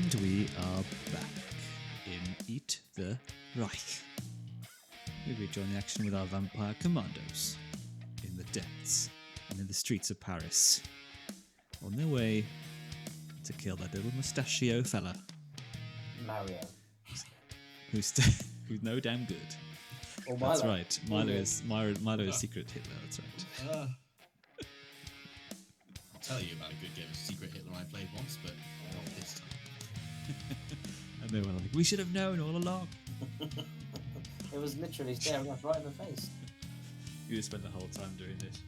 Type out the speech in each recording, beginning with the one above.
And we are back in Eat the Reich. We rejoin the action with our vampire commandos in the depths and in the streets of Paris, on their way to kill that little mustachio fella. Mario. Who's no damn good. Or That's Milo. right. Milo is secret Hitler, that's right. I'll tell you about a good game of Secret Hitler I played once, but not this time. And they were like, we should have known all along. It was literally staring us right in the face. You just spent the whole time doing this.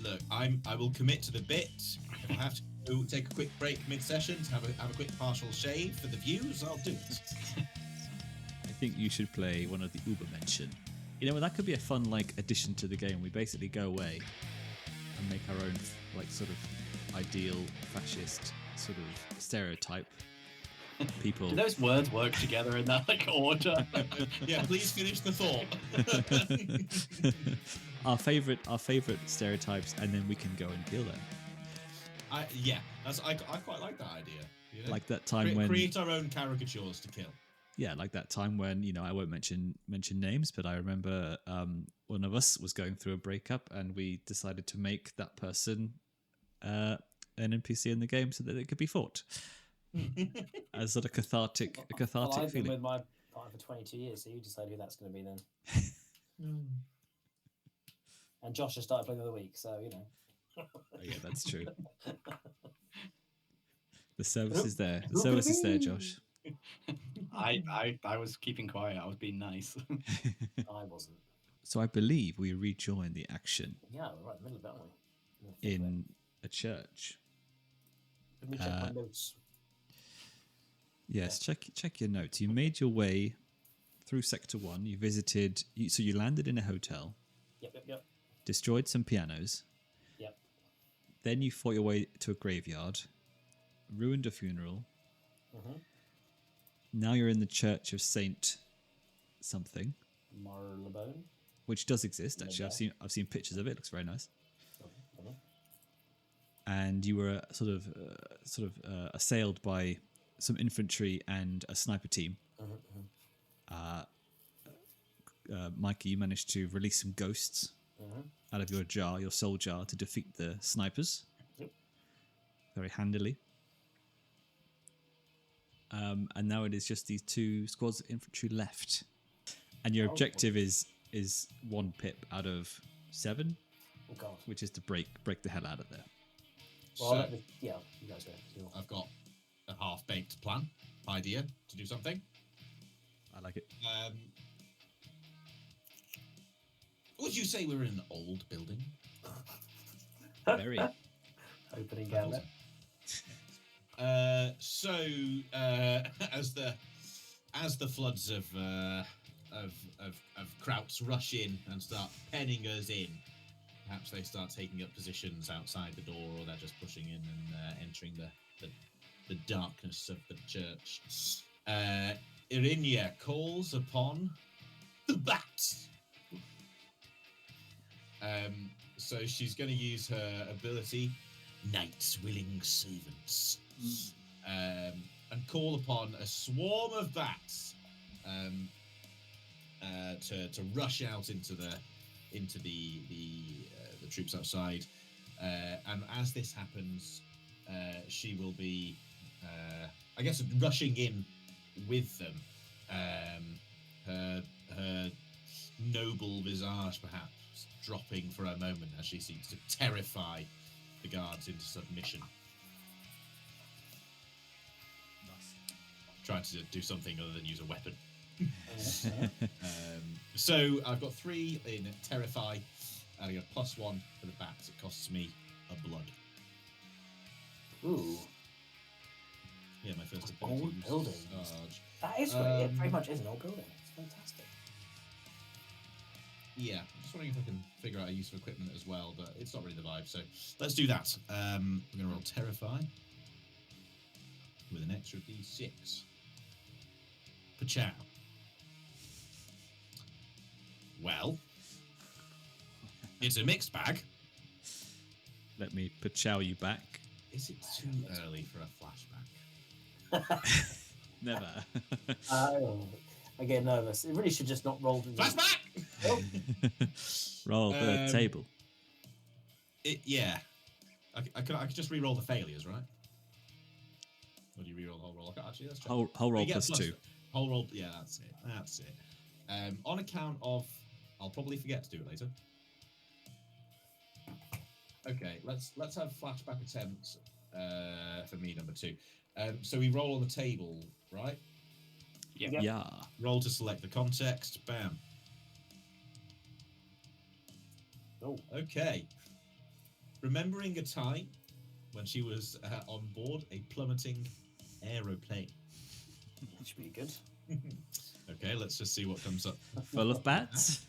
Look, I will commit to the bit. If I have to take a quick break mid-session to have a quick partial shave for the views, I'll do it. I think you should play one of the ÜBER. You know, that could be a fun addition to the game. We basically go away and make our own sort of ideal fascist sort of stereotype people. Do those words work together in that order? Yeah, please finish the thought. our favorite stereotypes, and then we can go and kill them. I quite like that idea. You know? Like that time when create our own caricatures to kill. Yeah, like that time when, I won't mention names, but I remember one of us was going through a breakup and we decided to make that person an NPC in the game so that it could be fought. As sort of cathartic I've been feeling. with my partner for 22 years, so you decide who that's going to be then. And Josh has started playing the other week, so, Oh, yeah, that's true. The service is there. The service is there, Josh. I was keeping quiet. I was being nice. I wasn't. So I believe we rejoin the action. Yeah, we're right in the middle of it, aren't we? In a church. Let me check my notes. Yes, check your notes. You made your way through Sector 1. You visited... So you landed in a hotel. Yep. Destroyed some pianos. Yep. Then you fought your way to a graveyard. Ruined a funeral. Mm-hmm. Now you're in the Church of Saint something. Marylebone. Which does exist, actually. I've seen pictures of it. It looks very nice. Mm-hmm. And you were sort of assailed by some infantry and a sniper team. Mm-hmm. Mikey, you managed to release some ghosts out of your soul jar, to defeat the snipers. Yep. Very handily. And now it is just these 2 squads of infantry left. And your objective is 1 pip out of 7, Oh, God. which is to break the hell out of there. Well, you guys go. I've got a half-baked idea to do something. I like it. Would you say we're in an old building? Very. Opening gambit. As the floods of krauts rush in and start penning us in, perhaps they start taking up positions outside the door, or they're just pushing in and entering the darkness of the church. Iryna calls upon the bats. So she's going to use her ability, Knight's Willing Servants, and call upon a swarm of bats to rush out into the troops outside. And as this happens, she will be, I guess, rushing in with them. Her noble visage, perhaps, dropping for a moment as she seeks to terrify the guards into submission. Nice. Trying to do something other than use a weapon. So I've got 3 in Terrify, and I got +1 for the bats. It costs me a blood. Ooh. Yeah, my first ability. Old building. Sarge. That is right. It very much is an old building. It's fantastic. Yeah, I'm just wondering if I can figure out a use of equipment as well, but it's not really the vibe, so let's do that. We're going to roll Terrify with an extra D6. Pachow. Well, it's a mixed bag. Let me pachow you back. Is it too early for a flashback? Never. I get nervous. It really should just not roll. Flashback! Oh, Roll the table. Yeah. I could just re-roll the failures, right? Or do you re-roll the whole roll? Actually, let's check. Whole roll You get plus 2. Whole roll, yeah, that's it. That's it. On account of... I'll probably forget to do it later. Okay, let's have flashback attempts for me, number 2. So we roll on the table, right? Yeah. Yeah. Roll to select the context. Bam. oh. Okay. Remembering a time when she was on board a plummeting aeroplane. That should be good. Okay, let's just see what comes up. Full of bats.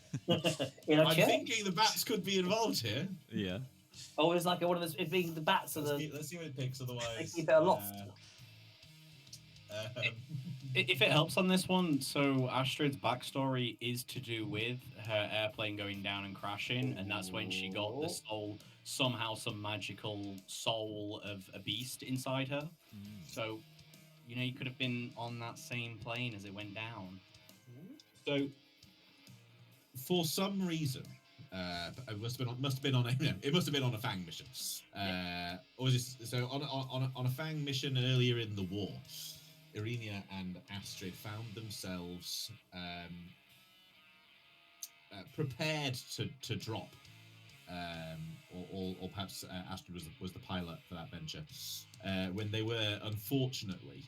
In a I'm chair? thinking the bats could be involved here. Yeah. Oh, it's like one of those. It being the bats are the. Let's see what it picks, otherwise... They keep it aloft. If it helps on this one, so Astrid's backstory is to do with her airplane going down and crashing, and that's when she got the soul, somehow some magical soul of a beast inside her. So, you know, you could have been on that same plane as it went down. So, for some reason, it must have been on a it must have been on a F.A.N.G mission. Or was this, so on a F.A.N.G mission earlier in the war, Iryna and Astrid found themselves prepared to drop, or perhaps Astrid was the pilot for that venture, when they were unfortunately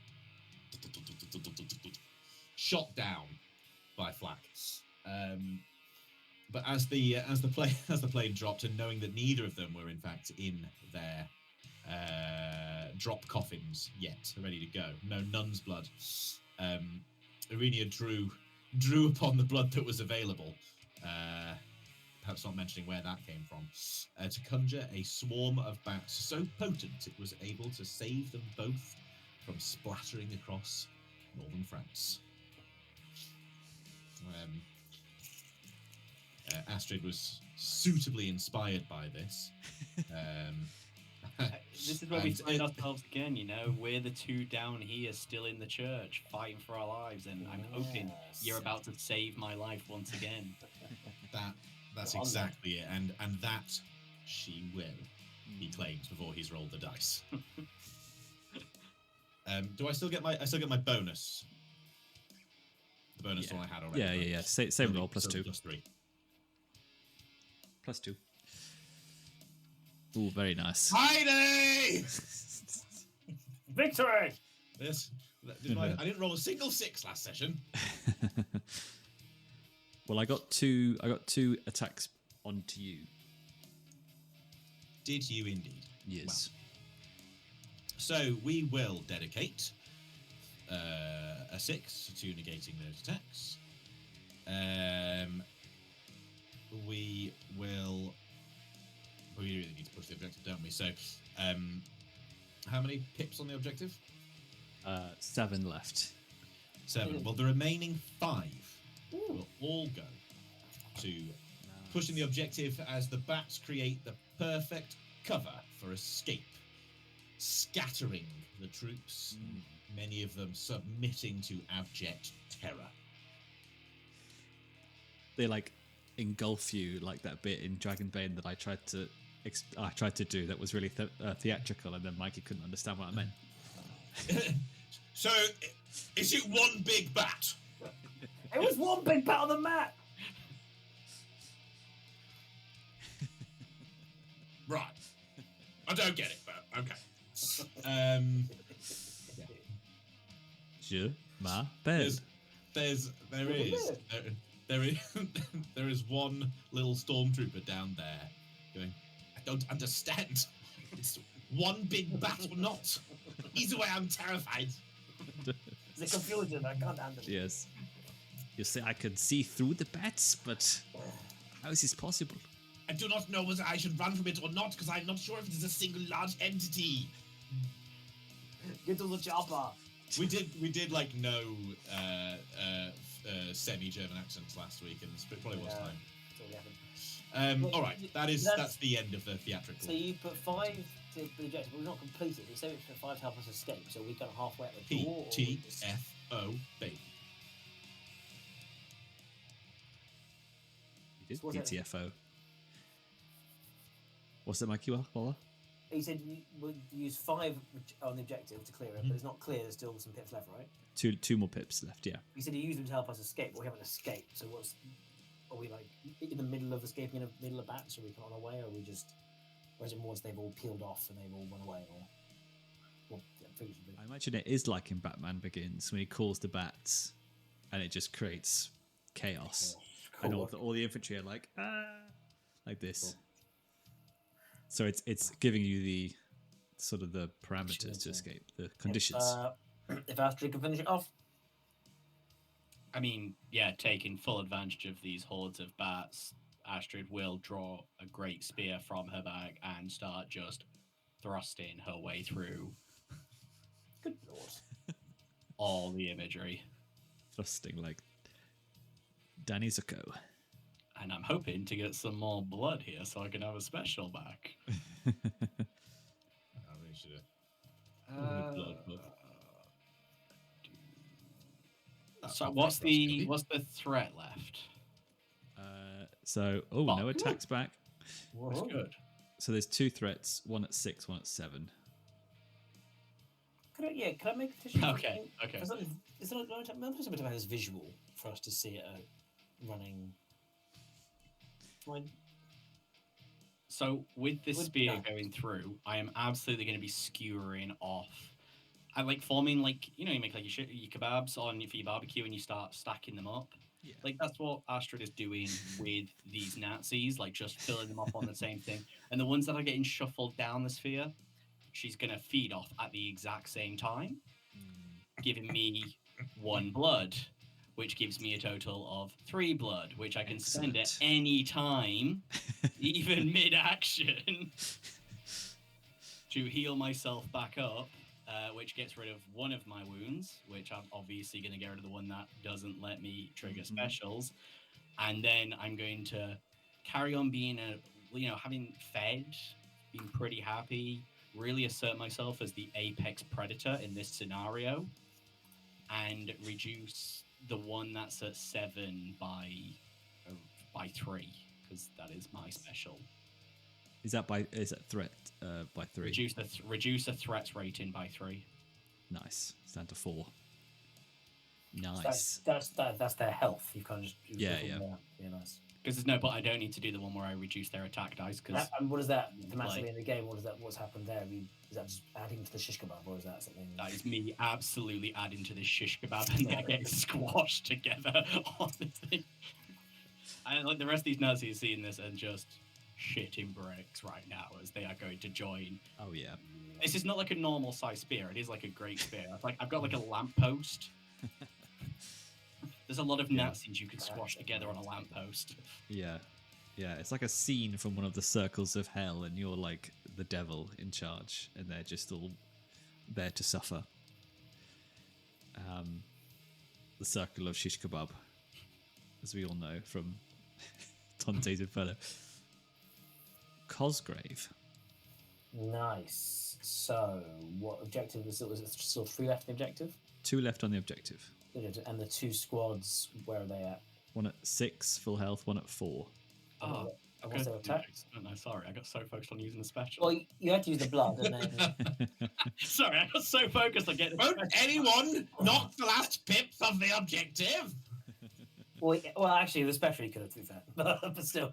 shot down by flak. But as the plane dropped, and knowing that neither of them were in fact in their drop coffins yet, ready to go, no nun's blood, Iryna drew upon the blood that was available, perhaps not mentioning where that came from, to conjure a swarm of bats so potent it was able to save them both from splattering across northern France. Astrid was suitably inspired by this. This is where we find ourselves again, you know. We're the two down here still in the church fighting for our lives, and I'm hoping you're about to save my life once again. That's exactly it, and that she will, he claims before he's rolled the dice. Do I still get my bonus? The bonus one I had already. Yeah. Same roll, plus 2. Plus 3. Plus 2. Ooh, very nice. Heidi! Victory! Yes. I didn't roll a single 6 last session. Well, I got two attacks onto you. Did you indeed? Yes. Well, so we will dedicate a 6 to negating those attacks. We really need to push the objective, don't we? So, how many pips on the objective? 7 left. 7. Well, the remaining 5 will all go to pushing the objective as the bats create the perfect cover for escape, scattering the troops, many of them submitting to abject terror. They like engulf you like that bit in Dragonbane that I tried to do that was really theatrical, and then Mikey couldn't understand what I meant. So, is it one big bat? It was one big bat on the mat. Right. I don't get it, but okay. Je m'appelle. There is one little stormtrooper down there going, I don't understand. It's one big bat or not. Either way, I'm terrified. The confusion, I can't handle it. Yes. You say I can see through the bats, but how is this possible? I do not know whether I should run from it or not, because I'm not sure if it is a single large entity. Get to the chopper. We did like no semi-German accents last week, and it probably was time. That's all we have. All right, that's the end of the theatrical. So you put 5 the objective, but we've not completed it. So it's for 5 to help us escape. So we got halfway at the door. TTFO, baby. You did So what's that? TTFO. What's that, Mikey? Walla? He said you would use 5 on the objective to clear it, but it's not clear. There's still some pips left, right? Two more pips left. Yeah. He said he used them to help us escape, but we haven't escaped. So are we like in the middle of escaping, in the middle of bats? Are we on our way, or are we just? Or is it more as they've all peeled off and they've all run away? Or I imagine it is like in Batman Begins when he calls the bats, and it just creates chaos, and all the infantry are like this. Cool. So it's giving you the sort of the parameters to escape, the conditions. If Astrid can finish it off. I mean, yeah, taking full advantage of these hordes of bats, Astrid will draw a great spear from her bag and start just thrusting her way through Good lord. all the imagery. Thrusting like Danny Zuko. And I'm hoping to get some more blood here so I can have a special back. I really should have. So what's the threat left? No attacks back. That's good. So there's 2 threats, one at 6, one at 7. Can I make a tissue? Okay. Is there a bit about this visual for us to see it running? Fine. So with this spear going through, I am absolutely going to be skewering off. I like forming you make like your kebabs for your barbecue and you start stacking them up. Yeah. Like that's what Astrid is doing with these Nazis, like just filling them up on the same thing. And the ones that are getting shuffled down the sphere, she's going to feed off at the exact same time, giving me 1 blood, which gives me a total of 3 blood, which I can spend at any time, even mid-action, to heal myself back up, which gets rid of 1 of my wounds, which I'm obviously going to get rid of the one that doesn't let me trigger specials. And then I'm going to carry on being having fed, being pretty happy, really assert myself as the apex predator in this scenario, and reduce the one that's at 7 by 3, because that is my special. Is that threat by 3? Reduce the threats rating by 3. Nice. It's down to 4. Nice. That's their health. You kind of just yeah. Nice. Because there's no, but I don't need to do the one where I reduce their attack dice. And what is that thematically in the game? What's happened there? Is that just adding to the shish kebab, or is that something? That is me absolutely adding to this shish kebab, and they're getting squashed together on the thing. And like the rest of these Nazis seeing this and just shitting bricks right now as they are going to join. Oh yeah. This is not like a normal size spear. It is like a great spear. I've got like a lamppost. There's a lot of Nazis you could squash together on a lamppost. Yeah. It's like a scene from one of the circles of hell, and you're like the devil in charge, and they're just all there to suffer. The circle of shish kebab, as we all know from Dante's Inferno. Cosgrave. Nice. So, what objective was it? Was it still 3 left in the objective? 2 left on the objective. And the 2 squads, where are they at? 1 at 6 full health, 1 at 4. Oh, and what's their attack? No, sorry, I got so focused on using the special. Well, you had to use the blood, and then. Sorry, I got so focused on getting. Won't anyone knock the last pips of the objective? Well, actually, the special you could have, to be fair, but still.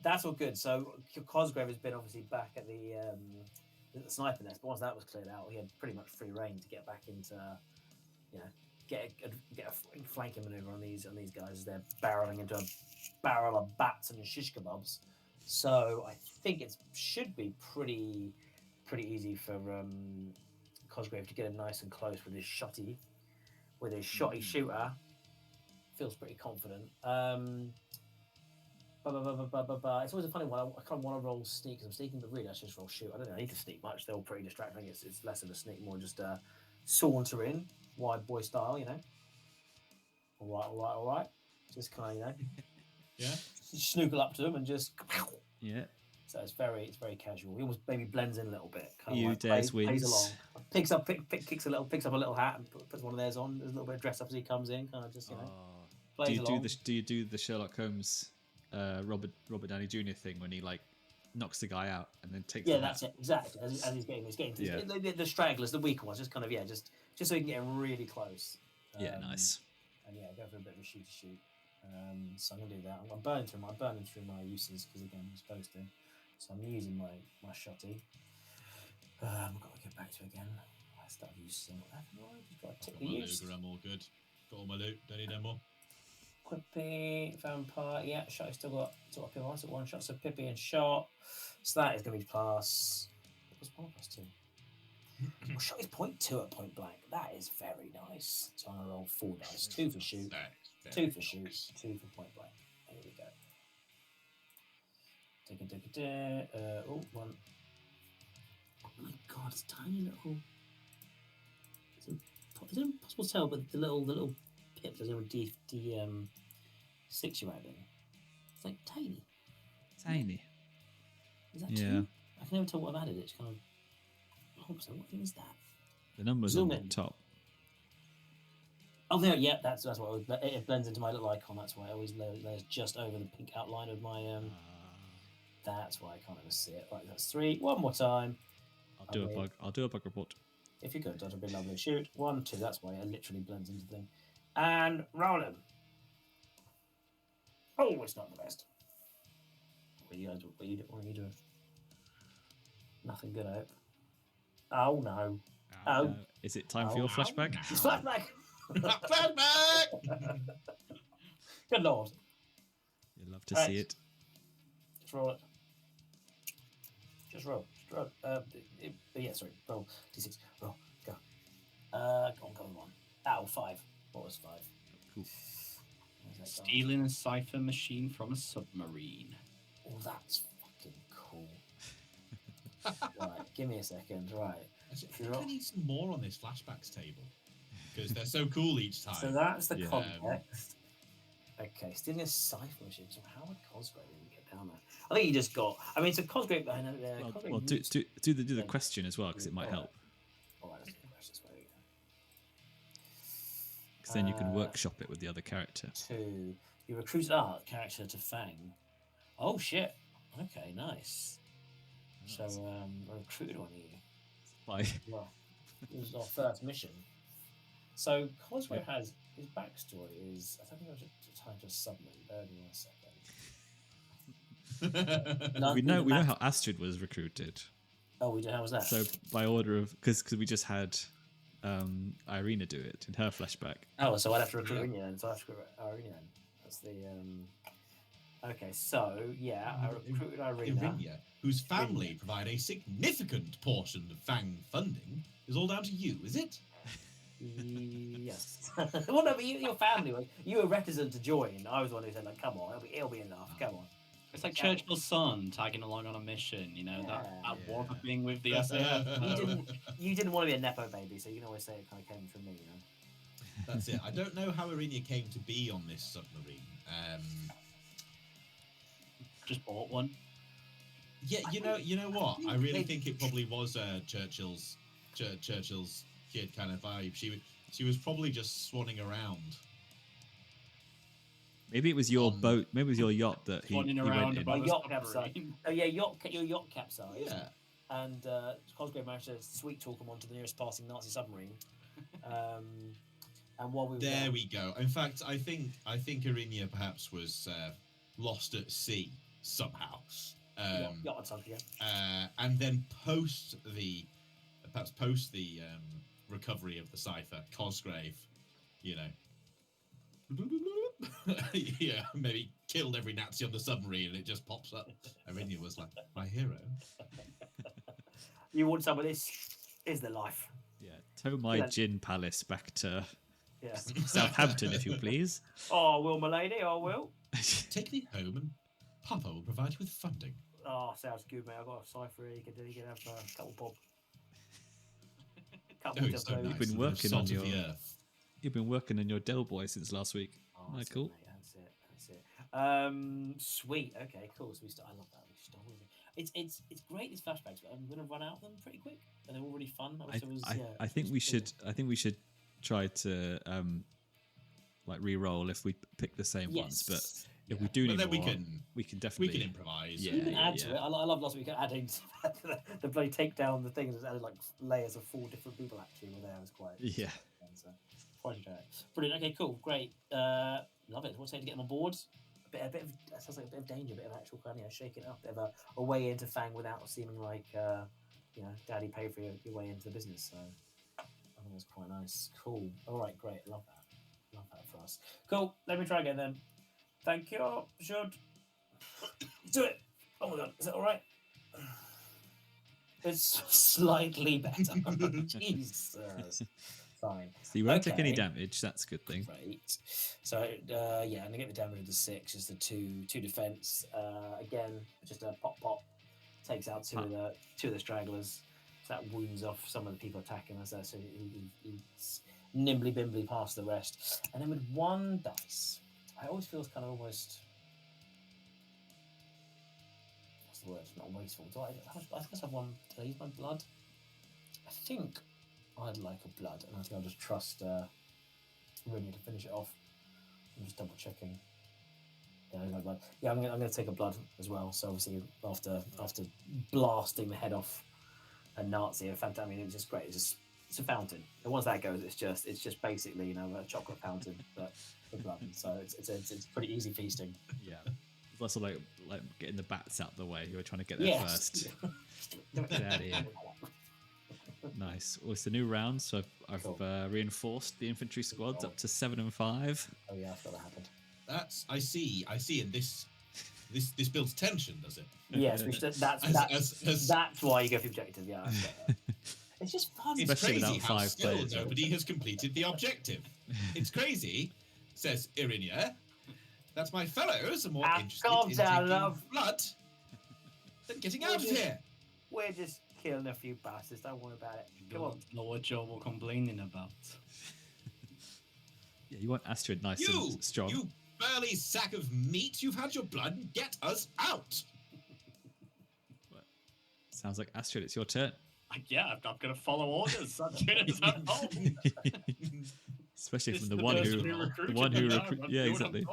That's all good. So Cosgrave has been obviously back at the sniper nest, but once that was cleared out, he had pretty much free reign to get back into, get a flanking maneuver on these guys as they're barreling into a barrel of bats and shish kebabs. So I think it should be pretty easy for Cosgrave to get him nice and close with his shotty shooter. Feels pretty confident. It's always a funny one. I kind of want to roll sneak because I'm sneaking, but really I should just roll shoot. I don't think I need to sneak much. They're all pretty distracting. It's less of a sneak, more just saunter in, wide boy style, All right. Just kind of, Yeah. snoogle up to them and just Yeah. So it's very casual. He almost maybe blends in a little bit. Kind You of like dares plays wins. along. Picks up a little hat and puts one of theirs on. There's a little bit of dress up as he comes in. Kind of just plays do you along. do you do the Sherlock Holmes, Robert Downey Jr. thing when he like knocks the guy out and then takes? Yeah, the that's hat? it exactly. As he's getting the stragglers, the weaker ones, just kind of just so he can get really close. Nice. And go for a bit of a shoot. So I'm gonna do that. I'm burning through my uses because again I'm supposed to. So I'm using my shotty. I've got to get back to it again. I start using what left. Just got to tick the use. I'm all good. Got all my loot. Don't need no more. Quippy, vampire, yeah, shot. Still got two up here. At one shot, so Pippi and shot. So that is going to be plus. It was 1 plus 2. Well, shot is 0.2 at point blank. That is very nice. So I'm going to roll 4 dice. 2 for shoot, 2 for shoot, 2 for point blank. Here we go. One. Oh my god, it's tiny little. Is it impossible to tell? But the little pips, there's a little D6 you add in. It's like tiny. Tiny. Is that Yeah. 2? I can never tell what I've added. It's kind of. I hope so. What thing is that? The numbers Zoom on the in. top. Oh, there. Yeah, that's why it blends into my little icon. That's why it always layers just over the pink outline of my. That's why I can't ever see it. Right, that's 3. One more time. I'll do a bug report. If you could, that'd be lovely. Shoot. 1, 2. That's why it literally blends into the thing. And roll him. Oh, it's not the best. What are you doing? Nothing good, I hope. Oh no. Oh. No. Is it time for your flashback? It's flashback. Flashback! Good lord. You'd love to see it. Just roll it. Just roll. Yeah, sorry. Roll. D6. Roll. Go. Go on. Ow, 5. What was 5? Cool. Stealing a cipher machine from a submarine. Oh, that's fucking cool. Right, give me a second. Right. I think I need some more on this flashbacks table because they're so cool each time. So that's the context. Okay, stealing a cipher machine. So how would Cosgrave even get down there? I think he just got. I mean, so Cosgrave. I know. Well, do the question as well because it might help. All right, let's do the question. There we go. Because then you can workshop it with the other character. 2. You recruit art character to F.A.N.G. Oh shit. Okay, nice. So I recruited one of you. Bye. Well, it was our first mission. So Cosgrave has his backstory is I don't think I was trying to submarine. Bear with me 1 second. we know how Astrid was recruited. Oh, we do. How was that? So by order of because we just had Iryna do it in her flashback. Oh, so I'd have to recruit Iryna then. So I have to recruit Iryna then. That's the. Okay, so yeah, I recruited Iryna, whose family provide a significant portion of F.A.N.G funding, is all down to you, is it? Yes. Well, no, but your family, you were reticent to join. I was the one who said, like, come on, it'll be enough. Come on. It's like Churchill's son tagging along on a mission, you know, that was a thing with the SAS. You didn't want to be a Nepo baby, so you can always say it kind of came from me, you know? That's it. I don't know how Iryna came to be on this submarine. Just bought one. Yeah, you know what? I really think it probably was Churchill's kid kind of vibe. She was probably just swanning around. Maybe it was your boat. Maybe it was your yacht that he went in. My yacht capsized. Oh yeah, your yacht capsized. Yeah. And Cosgrave managed to sweet talk him onto the nearest passing Nazi submarine. And while we were we go. In fact, I think Iryna perhaps was lost at sea somehow. Yacht sunk again. And then post the recovery of the cipher, Cosgrave, you know, yeah, maybe killed every Nazi on the submarine and it just pops up. Iryna was like, my hero. You want some of this? Is the life. Yeah, tow my gin palace back to Yeah. Southampton, if you please. Oh, will my lady? I will. Take me home and Papa will provide you with funding. Oh, sounds good, mate. I've got a cipher here. You can have a couple bob. Couple it's so nice. You've been working on your. Earth. You've been working on your Del Boy since last week. Oh, Cool. That's it. Sweet. Okay, cool. So I love that. We stole it. It's great these flashbacks, but I'm gonna run out of them pretty quick. And they're all really fun. I wish there was. I think we should. I think we should try to like re-roll if we pick the same ones. But if we do need then more, we can definitely we can improvise. You can add to it. I love last week adding the bloody take down the things. It's added like layers of 4 different people actually were there. It was quite so, quite a brilliant. Okay, cool, great. Love it. What's it to get them on board? A bit of sounds like a bit of danger, a bit of actual kind of shaking it up, a bit of a way into F.A.N.G without seeming like daddy pay for your way into the business. So I think that's quite nice. Cool. All right, great. Love that for us. Cool. Let me try again then. Thank you. Should do it. Oh my god, is that all right? It's slightly better. Jesus. Fine. So you won't take any damage. That's a good thing. Great. So I'm gonna get the damage to 6. Just the two defense. Again, just a pop takes out two of the stragglers. So that wounds off some of the people attacking us there. So he's nimbly bimbly past the rest. And then with 1 dice, I always feel it's kind of almost. What's the word? Not wasteful. I think I have 1. Did I use my blood? I think I'd like a blood, and I think I'll just trust Iryna to finish it off. I'm just double checking. Yeah, I got blood. Yeah, I'm gonna take a blood as well. So obviously after blasting the head off a Nazi, a phantom, I mean, it's just great. It's a fountain. And once that goes, it's just basically a chocolate fountain, but with blood. So it's pretty easy feasting. Yeah. It's also like getting the bats out the way. You were trying to get there first. Get out of here. Nice. Well, it's a new round, so I've reinforced the infantry squads up to 7 and 5. Oh yeah, I thought that happened. I see, and this builds tension, does it? Yes, that's why you go for the objective. Yeah, I get that. It's just fun. It's Especially crazy without how 5 still players. nobody has completed the objective. It's crazy, says Iryna, that my fellows are more interested in drinking blood than getting out of here. We're just killing a few bastards. Don't worry about it. Come on. Know what you're complaining about. Yeah, you want Astrid nice and strong. You burly sack of meat! You've had your blood. Get us out! Sounds like Astrid, it's your turn. Yeah, I'm going to follow orders. I'm doing as I'm told. Especially It's from the one who yeah, exactly.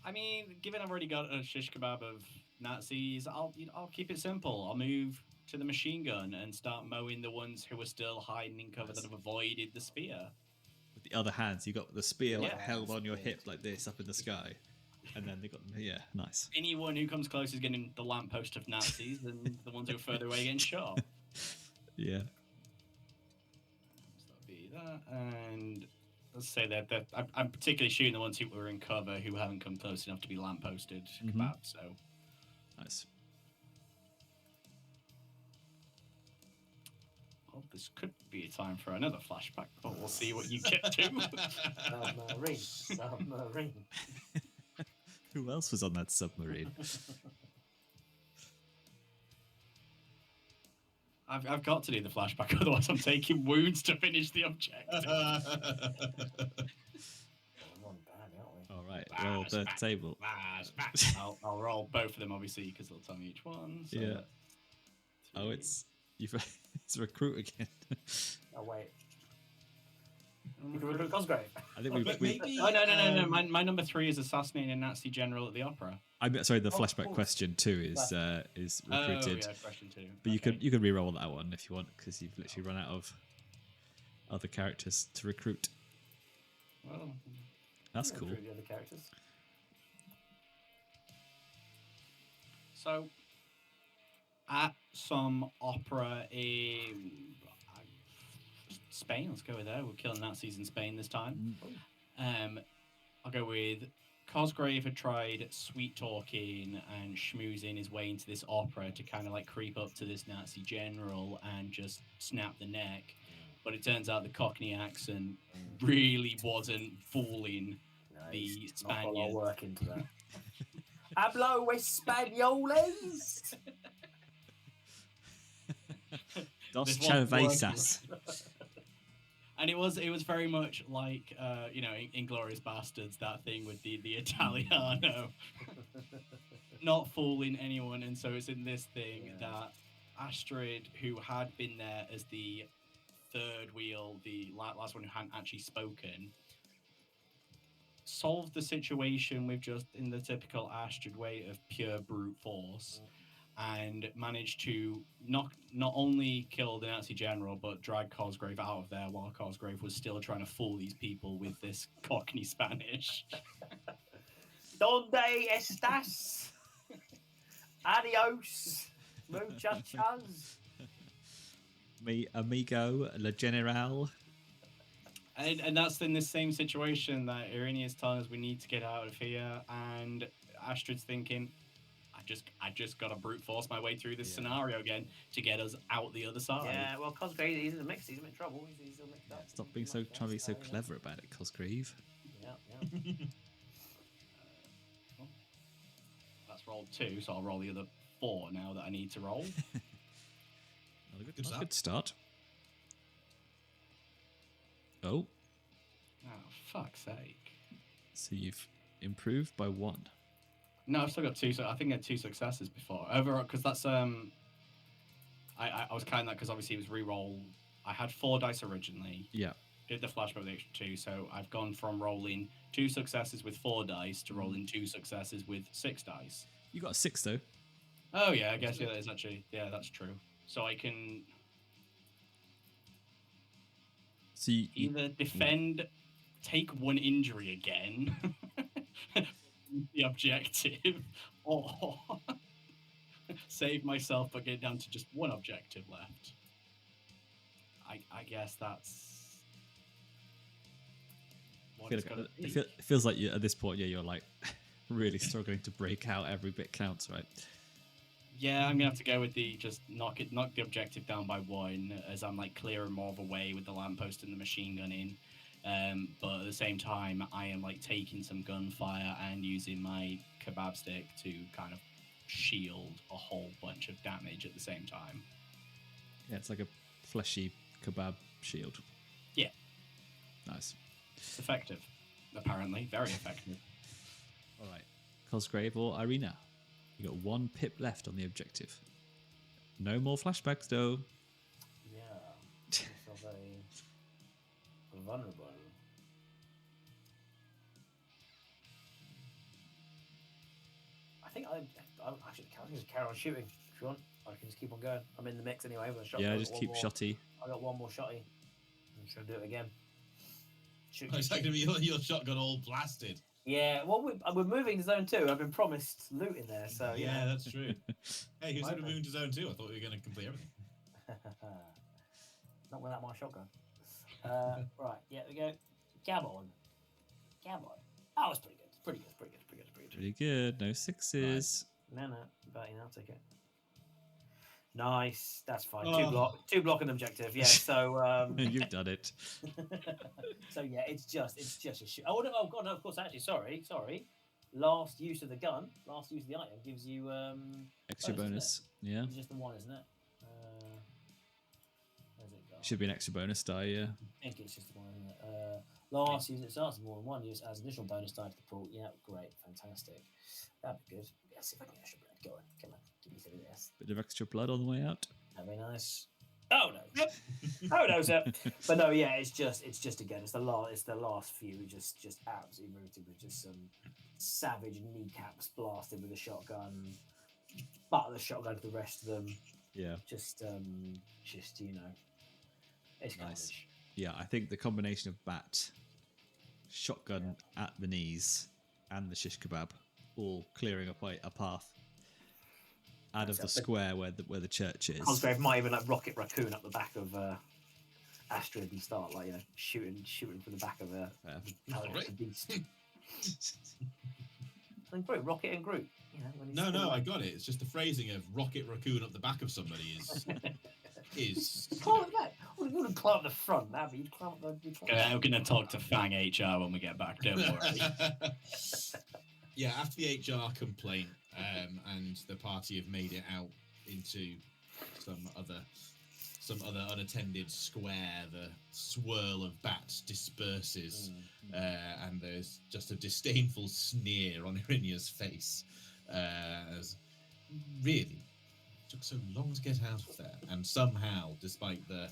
I mean, given I've already got a shish kebab of Nazis, I'll keep it simple. I'll move to the machine gun and start mowing the ones who are still hiding in cover that have avoided the spear. With the other hands, you got the spear held on your hip like this up in the sky, and then they got them. Yeah, nice. Anyone who comes close is getting the lamppost of Nazis, and the ones who are further away getting shot. Yeah. So that'll be that, and let's say that I'm particularly shooting the ones who were in cover who haven't come close enough to be lampposted. Kebab, so nice. well, this could be a time for another flashback, but we'll see what you get to. Submarine. Who else was on that submarine? I've got to do the flashback, otherwise I'm taking wounds to finish the objective. All right, roll the table. I'll roll both of them, obviously, because they'll tell me each one. So Yeah. Oh, it's a recruit again. Oh wait. You can recruit Cosgrave. I think we Oh no! My number 3 is assassinating a Nazi general at the opera. I'm sorry. The flashback question 2 is recruited. Oh yeah, question 2. But you could re-roll that one if you want, because you've literally run out of other characters to recruit. Well, That's cool. The other characters. So, at some opera in Spain, let's go with there. We're killing Nazis in Spain this time. I'll go with Cosgrave had tried sweet talking and schmoozing his way into this opera to kind of like creep up to this Nazi general and just snap the neck. But it turns out the Cockney accent really wasn't fooling the Spaniards. Not a lot of work into that. Hablo españoles. Dos cervezas. And it was very much like Inglourious Bastards, that thing with the Italiano. not fooling anyone, and so it's in this thing Yeah. that Astrid, who had been there as the third wheel, the last one who hadn't actually spoken, solved the situation with just in the typical Astrid way of pure brute force, and managed to not only kill the Nazi general, but drag Cosgrave out of there while Cosgrave was still trying to fool these people with this Cockney Spanish. Donde estas? Adios, muchachas. Mi amigo, la general. And that's in the same situation that Iryna is telling us we need to get out of here, and Astrid's thinking, I just gotta brute force my way through this scenario again to get us out the other side. Yeah, well, Cosgrave, he's in a mix. He's in trouble. He's all mixed up. Stop being trying to be so clever about it, Cosgrave. Yeah. That's rolled 2, so I'll roll the other 4 now that I need to roll. Good start. Oh. Oh, fuck's sake. So you've improved by 1. No, I've still got 2. So I think I had 2 successes before. Overall, because that's I was kind of that because obviously it was re-roll. I had 4 dice originally. Yeah. Did the flashback with the extra 2, so I've gone from rolling 2 successes with 4 dice to rolling 2 successes with 6 dice. You got a 6 though. Oh yeah, I guess that is actually that's true. So I can either defend, take 1 injury again, the objective, or save myself but get down to just 1 objective left. I guess that's what it's gonna be. It feels like at this point, you're like really struggling to break out. Every bit counts, right? Yeah, I'm gonna have to go with the just knock the objective down by 1 as I'm like clearing more of a way with the lamppost and the machine gun in. But at the same time, I am like taking some gunfire and using my kebab stick to kind of shield a whole bunch of damage at the same time. Yeah, it's like a fleshy kebab shield. Yeah. Nice. It's effective, apparently. Very effective. All right. Cosgrave or Iryna? You got 1 pip left on the objective. No more flashbacks, though. Yeah. So very vulnerable. I think I actually can just carry on shooting if you want. I can just keep on going. I'm in the mix anyway with a shot. Yeah, just keep shotty. I got 1 more shotty. I'm just gonna do it again. Shoot. It's like gonna be your shotgun all blasted. Yeah, well, we're moving to zone 2. I've been promised loot in there, so yeah, that's true. Hey, who's Right, ever moving to zone 2? I thought we were going to complete everything. Not without my shotgun. Right, yeah, we go. Come on. Oh, it's pretty good. Pretty good. No 6s. Right. No, but I'll take it. Nice, that's fine. Oh. Two block and objective. Yeah, so You've done it. so yeah, it's just a shoot. Oh god, no, of course. Actually, sorry. Last use of the gun, last use of the item gives you Extra bonus. Yeah. It's just the 1, isn't it? Where's it gone? Should be an extra bonus die. Yeah. I think it's just the 1, isn't it? Last use it starts with more than 1 use as additional bonus die to the pool. Yeah, great, fantastic. That'd be good. Let's see if I can get extra blood. Go on, come on, give me some of this. Bit of extra blood on the way out. That'd be nice. Oh no! Oh no, sir. But no, yeah, it's just again, it's the last few. Just absolutely rooted with just some savage kneecaps blasted with a shotgun, butt of the shotgun to the rest of them. Yeah. Just you know, it's Nice. carnage. Yeah, I think the combination of bat, shotgun at the knees, and the shish kebab, all clearing a path out of the square where the church is. Cosgrave might even like rocket raccoon up the back of Astrid and start like shooting from the back of a beast. And Groot, Rocket and Groot. No, I got it. It's just the phrasing of rocket raccoon up the back of somebody is. Climb up the back. We wouldn't climb up the front, Abby. You'd climb up the. I'm gonna talk to F.A.N.G HR when we get back. Don't worry. Yeah, after the HR complaint, and the party have made it out into some other unattended square, the swirl of bats disperses, and there's just a disdainful sneer on Iryna's face As really took so long to get out of there, and somehow, despite the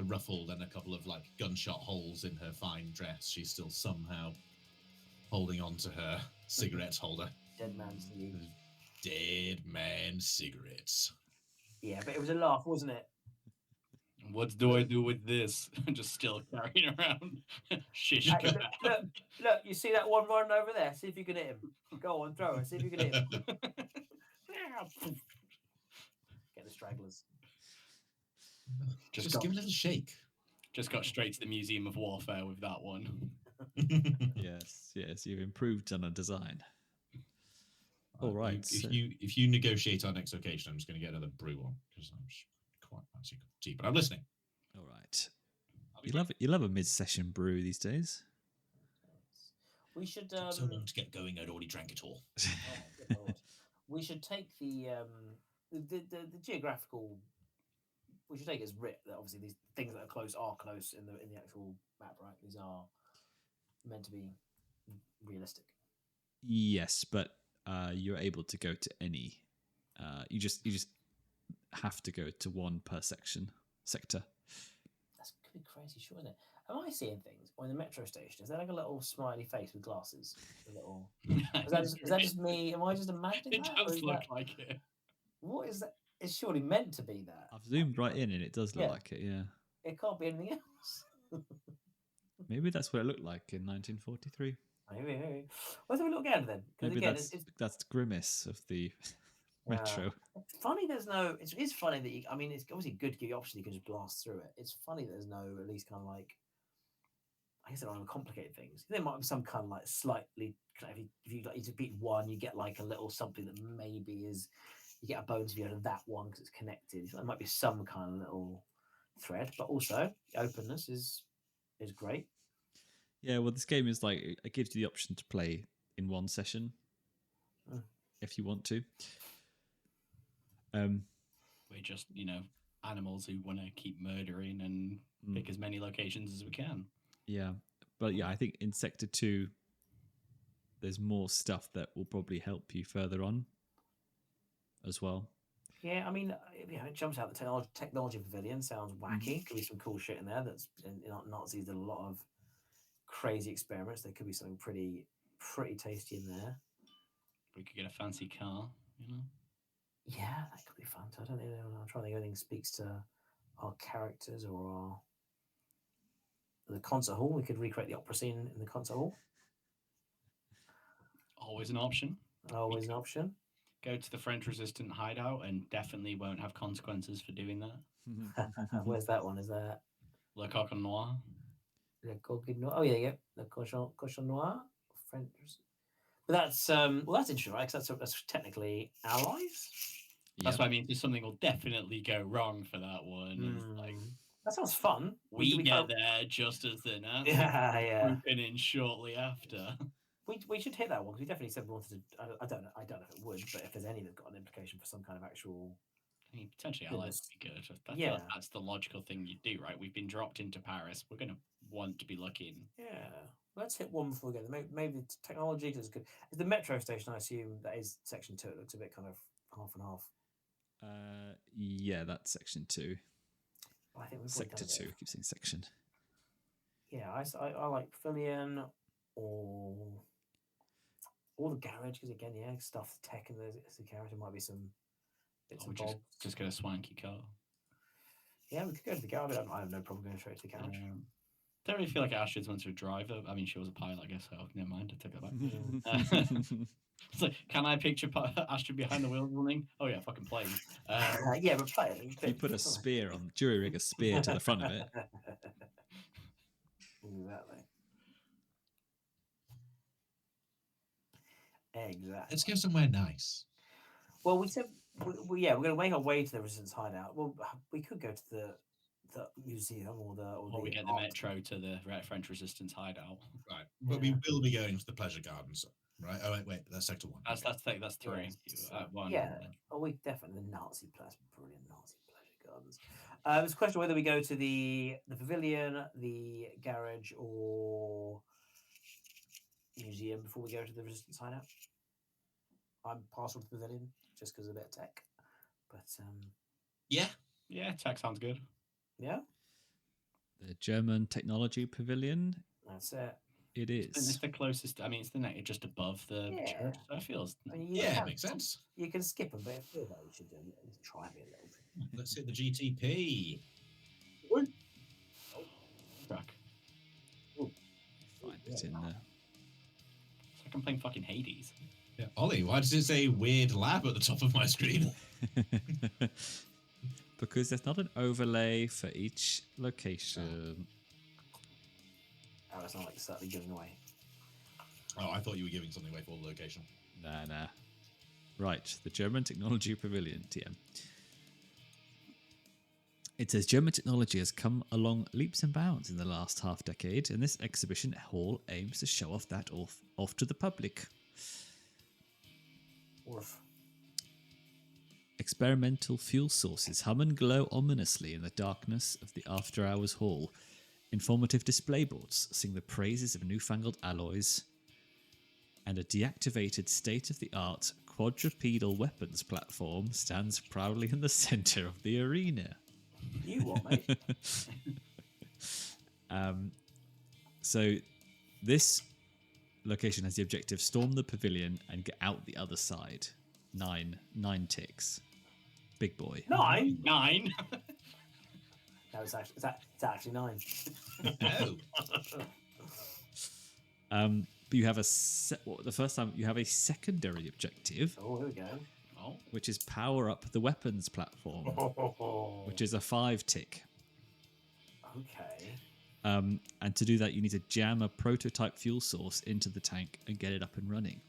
ruffled and a couple of like gunshot holes in her fine dress, she's still somehow holding on to her cigarette holder. Dead man's leave. Dead man cigarettes. Yeah, but it was a laugh, wasn't it? What do I do with this? Just still carrying around shish Hey, kebab. look, you see that one running over there? See if you can hit him. Go on, throw it. See if you can hit him. Get the stragglers. Just give it a little shake. Just got straight to the Museum of Warfare with that one. Yes, you've improved on a design. All right. If you negotiate our next occasion, I'm just going to get another brew on because I'm quite fancy a cup of tea. But I'm listening. All right. You love a mid-session brew these days. We should. Took so long to get going, I'd already drank it all. Oh my good lord. We should take the geographical. We should take it as writ that obviously these things that are close in the actual map, right? These are meant to be realistic. Yes, but you're able to go to any. You just have to go to one per sector. That's could be crazy, sure, isn't it? Am I seeing things? Or in the metro station, is there like a little smiley face with glasses? A little. Is that just me? Am I just imagining It that? does look like it. What is that? It's surely meant to be that. I've zoomed right in, and it does look like it. Yeah. It can't be anything else. Maybe that's what it looked like in 1943. Maybe. Let's have a look again then. Maybe again, that's Grimace of the metro. It's funny there's no. It's funny that it's obviously good to give you options. You can just blast through it. It's funny there's no at least kind of like. I guess they don't complicate things. There might be some kind of like slightly. If you like to beat one, you get like a little something that maybe is. You get a bonus if you have that one because it's connected. So there might be some kind of little thread, but also the openness is great. Yeah, well, this game is like it gives you the option to play in one session if you want to. We're just animals who want to keep murdering and pick as many locations as we can. Yeah, but I think in Sector 2, there's more stuff that will probably help you further on as well. Yeah, I mean, it jumps out. The technology pavilion sounds wacky. Could be some cool shit in there. Nazis did a lot of crazy experiments. There could be something pretty tasty in there. We could get a fancy car, Yeah, that could be fun. So I don't know. I'm trying to think if anything speaks to our characters or the concert hall. We could recreate the opera scene in the concert hall. Always an option. Always an option. Go to the French resistant hideout and definitely won't have consequences for doing that. Where's that one? Is that Le Coq Noir? Le Coq Noir. Oh yeah. Le Cochon Noir. French. But that's that's interesting, right? Because that's technically allies. That's what I mean. Something will definitely go wrong for that one. Like that sounds fun. We get there just as the Nazis grouping in shortly after. We should hit that one because we definitely said we wanted to. I don't know if it would, but if there's any that's got an implication for some kind of actual. I mean, potentially allies would be good. I yeah, feel like that's the logical thing you do, right? We've been dropped into Paris. We're going to want to be looking. Yeah, let's hit one before we go. Maybe the technology is good. Is the metro station? I assume that is section 2. It looks a bit kind of half and half. Yeah, that's section 2. I think we've Sector 2. I keep saying section. Yeah, I like Pavilion or the garage because again, stuff tech and there's the garage. There might be some bits and bobs. Just get a swanky car. Yeah, we could go to the garage. I have no problem going straight to the garage. Don't really feel like Astrid's went to a driver. I mean, she was a pilot, I guess. So never mind. I take that back. It's like, can I picture Astrid behind the wheel running? Oh yeah, fucking plane. Yeah, but plane. You put a spear on, jury rig a spear to the front of it. Exactly. Let's go somewhere nice. Well, we said, we're going to make our way to the Resistance hideout. Well, we could go to the museum or we get the metro to the French Resistance hideout. Right, but we will be going to the pleasure gardens, right? Oh wait, that's sector 1. That's 3. One. Yeah. Oh, we definitely the Nazi place, brilliant Nazi pleasure gardens. It's a question whether we go to the pavilion, the garage, or museum before we go to the Resistance hideout. I'm partial to Pavilion just because of a bit of tech. But Yeah. Yeah, tech sounds good. yeah, The German Technology Pavilion. that's it. It It's is. the closest. I mean, it's the next, just above the Yeah. church. So it feels. I mean, you Yeah, can, makes sense. you can skip them, but I feel like you should try me a little bit. Let's hit the GTP. Crack. Find it in there. It's like I'm playing fucking Hades. Yeah, Ollie, why does it say weird lab at the top of my screen? Because there's not an overlay for each location. Oh, it's not like certainly giving away. Oh, I thought you were giving something away for the location. Nah. Right, the German Technology Pavilion, TM. It says German technology has come along leaps and bounds in the last half decade, and this exhibition hall aims to show off that off to the public. Orf. Experimental fuel sources hum and glow ominously in the darkness of the after-hours hall. Informative display boards sing the praises of newfangled alloys, and a deactivated state-of-the-art quadrupedal weapons platform stands proudly in the centre of the arena. You what, mate? So this location has the objective: storm the pavilion and get out the other side. Nine ticks. Big boy. 9? 9. No, it's actually 9. Oh. But you have the first time you have a secondary objective, Oh, here we go. Oh, which is power up the weapons platform, which is a 5 tick. Okay. And to do that, you need to jam a prototype fuel source into the tank and get it up and running.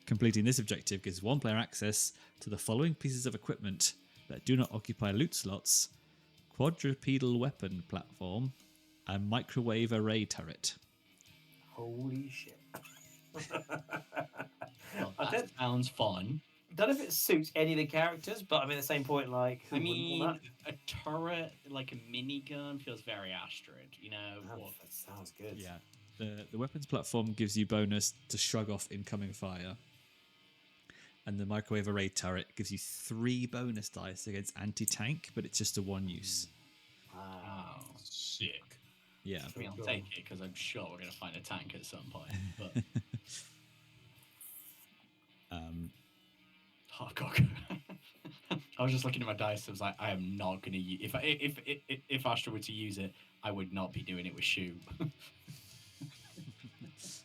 Completing this objective gives one player access to the following pieces of equipment that do not occupy loot slots: quadrupedal weapon platform and microwave array turret. Holy shit. well, I that sounds fun. don't know if it suits any of the characters, but I mean, at the same point, like, who I wouldn't mean, want a turret, like a minigun, feels very Astrid. You know, that? what? That sounds good. Yeah. The weapons platform gives you bonus to shrug off incoming fire. And the microwave array turret gives you 3 bonus dice against anti-tank, but it's just a 1 use. Wow. Oh. Sick. Yeah. I mean, I'll take it because I'm sure we're going to find a tank at some point. But oh god, I was just looking at my dice. I was like, I am not going to use. If Astrid were to use it, I would not be doing it with shoot.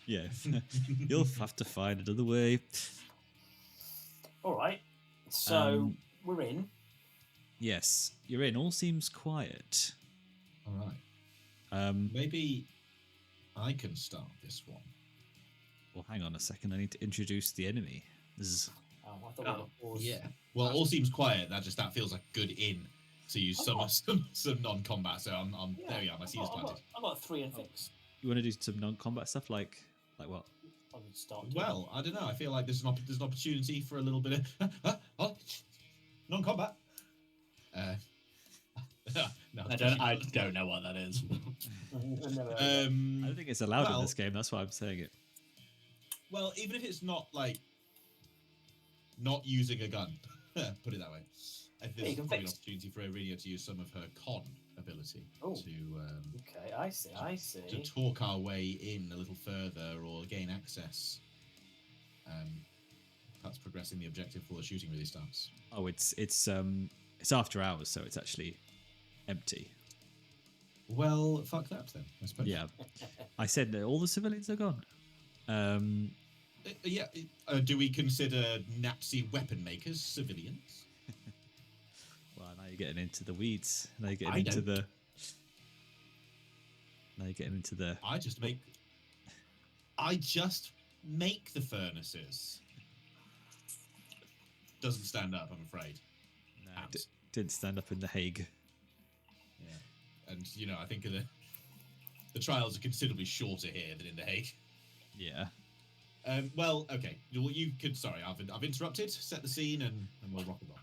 Yeah. You'll have to find another way. All right. So we're in. Yes, you're in. All seems quiet. All right. Maybe I can start this one. Well, hang on a second. I need to introduce the enemy. Zzz. Oh, I thought we were pause. Yeah. Well, all seems quiet. That feels like good in to use some non-combat. So I'm there. We are. My seed is planted. I got 3 and 6. You want to do some non-combat stuff, like what? I would start. doing Well, I don't know. I feel like there's an opportunity for a little bit of non-combat. No, I don't know what that is. it. Never heard of it. I don't think it's allowed in well- this game. That's why I'm saying it. Well, even if it's not like not using a gun, put it that way. I think Yeah, you there's can probably an fix- opportunity for Iryna to use some of her con ability Oh. to Okay, I see. to talk our way in a little further or gain access. That's progressing the objective before the shooting really starts. Oh, it's after hours, so it's actually empty. Well, fuck that then, I suppose. Yeah, I said that all the civilians are gone. Yeah. Do we consider Nazi weapon makers civilians? Well, now you're getting into the weeds. Now you're getting I into don't. the. Now you're getting into the. I just make the furnaces. Doesn't stand up, I'm afraid. No, Abs. didn't stand up in the Hague. Yeah. And I think the trials are considerably shorter here than in The Hague. Yeah. Well, okay. Well, you could. Sorry, I've interrupted. Set the scene, and we'll rock and roll.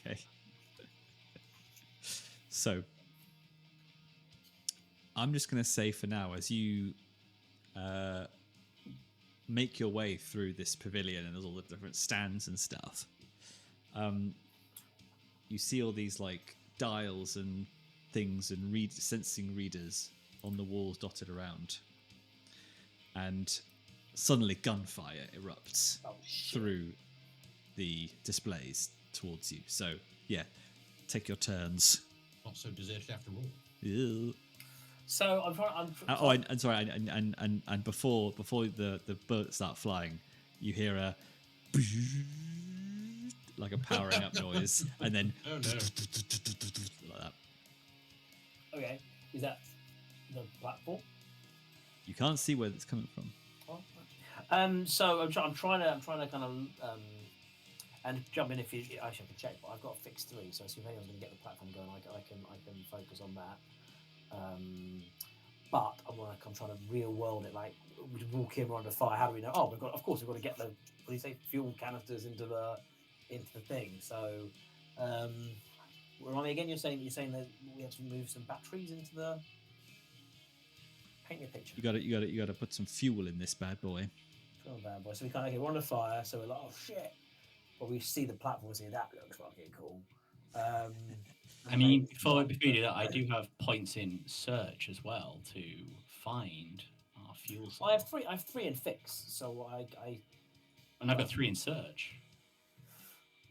Okay. So, I'm just going to say for now, as you make your way through this pavilion, and there's all the different stands and stuff, you see all these like dials and things and sensing readers on the walls dotted around, and suddenly gunfire erupts through the displays towards you. So yeah, take your turns. Not so deserted after all. Ew. So I'm trying. And sorry, and before the bullets start flying, you hear a like a powering up noise, and then Oh no. like that. Okay, is that the platform? You can't see where it's coming from. So I'm trying to kind of and jump in if you actually I can check, but I've got a fix 3, so if anyone's going to get the platform going, I can focus on that. But I'm trying to real world it, like we walk in, we're under fire. How do we know? Oh, we've got to get the, what do you say, fuel canisters into the thing. So remind me again. You're saying that we have to move some batteries into the. Paint me a picture. You got to put some fuel in this bad boy. Oh, bad boy. So we kind of we're on the fire, so we're like, oh shit. But we see the platform, and that looks fucking cool. I mean, before you do that, I do have points in search as well to find our fuel source. I have 3 in fix, so And I've got 3 in search.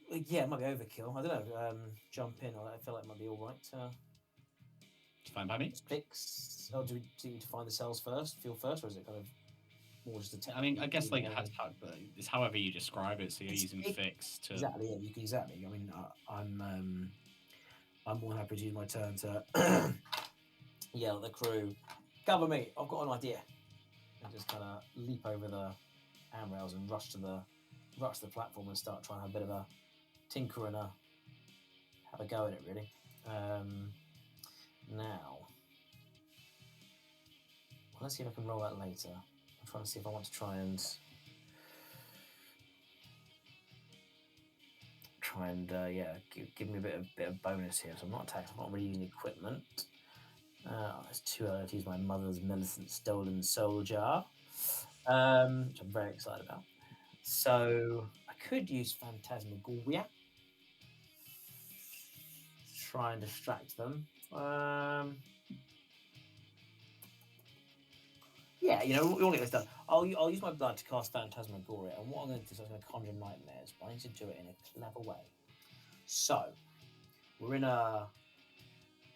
Yeah, it might be overkill. I don't know. Jump in. I feel like it might be all right. It's fine by me. Fix. Oh, do we need to find the cells first, fuel first, or is it kind of more just a? I mean, I guess like it's however you describe it. So you're using fix to exactly. Yeah, exactly. I mean, I'm more than happy to use my turn to yell at the crew, "Cover me! I've got an idea!" And just kind of leap over the handrails and rush to the platform and start trying to have a bit of a tinker and have a go at it. Really. Now, let's see if I can roll that later. I'm trying to see if I want to try and give me a bit of bonus here. So I'm not attacking. I'm not really using equipment. It's too early to use my mother's Millicent stolen soul jar, which I'm very excited about. So I could use Phantasmagoria to try and distract them. Yeah, we want to get this done. I'll use my blood to cast Phantasmagoria, and what I'm going to do is I'm going to conjure nightmares, but I need to do it in a clever way. So we're in a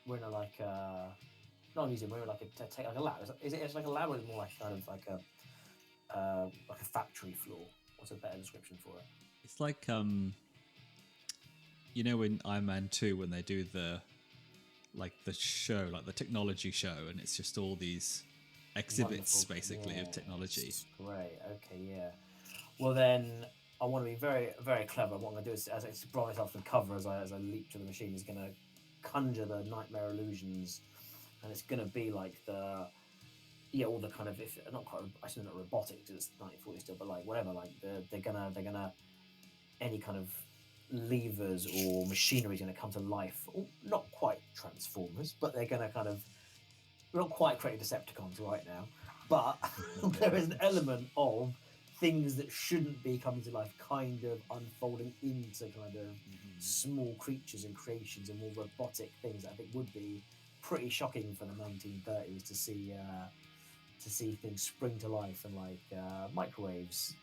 like a not a museum. We're in like a lab. Is it like a lab, or is it more like kind of like a factory floor? What's a better description for it? It's like in Iron Man 2 when they do the show, like the technology show, and it's just all these exhibits basically of technology. Great. Okay. Yeah. Well, then I want to be very, very clever. What I'm going to do is, as I brought myself to the cover as I leap to the machine, is going to conjure the nightmare illusions, and it's going to be like all the kind of not quite actually not robotic because it's 1940 still, but like whatever. Like they're gonna any kind of levers or machinery is going to come to life. Not quite Transformers, but they're going to kind of. We're not quite creating Decepticons right now, but there is an element of things that shouldn't be coming to life kind of unfolding into kind of small creatures and creations and more robotic things that I think would be pretty shocking for the 1930s to see things spring to life and like microwaves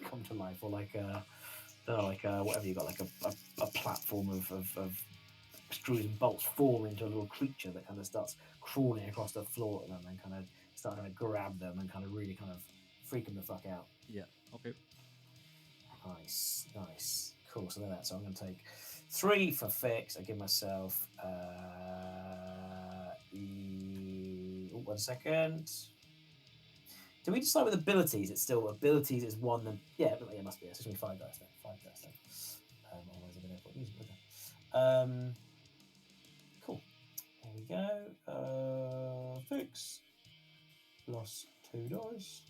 come to life, or whatever you got, like a platform of screws and bolts form into a little creature that kind of starts crawling across the floor at them and kind of starting to grab them and kind of really kind of freak them the fuck out. Yeah. Okay. Nice. Cool. So that's. So I'm going to take 3 for fix. I give myself. 1 second. Do we decide with abilities? It's still abilities is 1. Then it must be. It's going to be 5 dice then. 5 dice then. Otherwise, I'm going to put music with it. Cool. There we go. Fix. Plus 2 dice.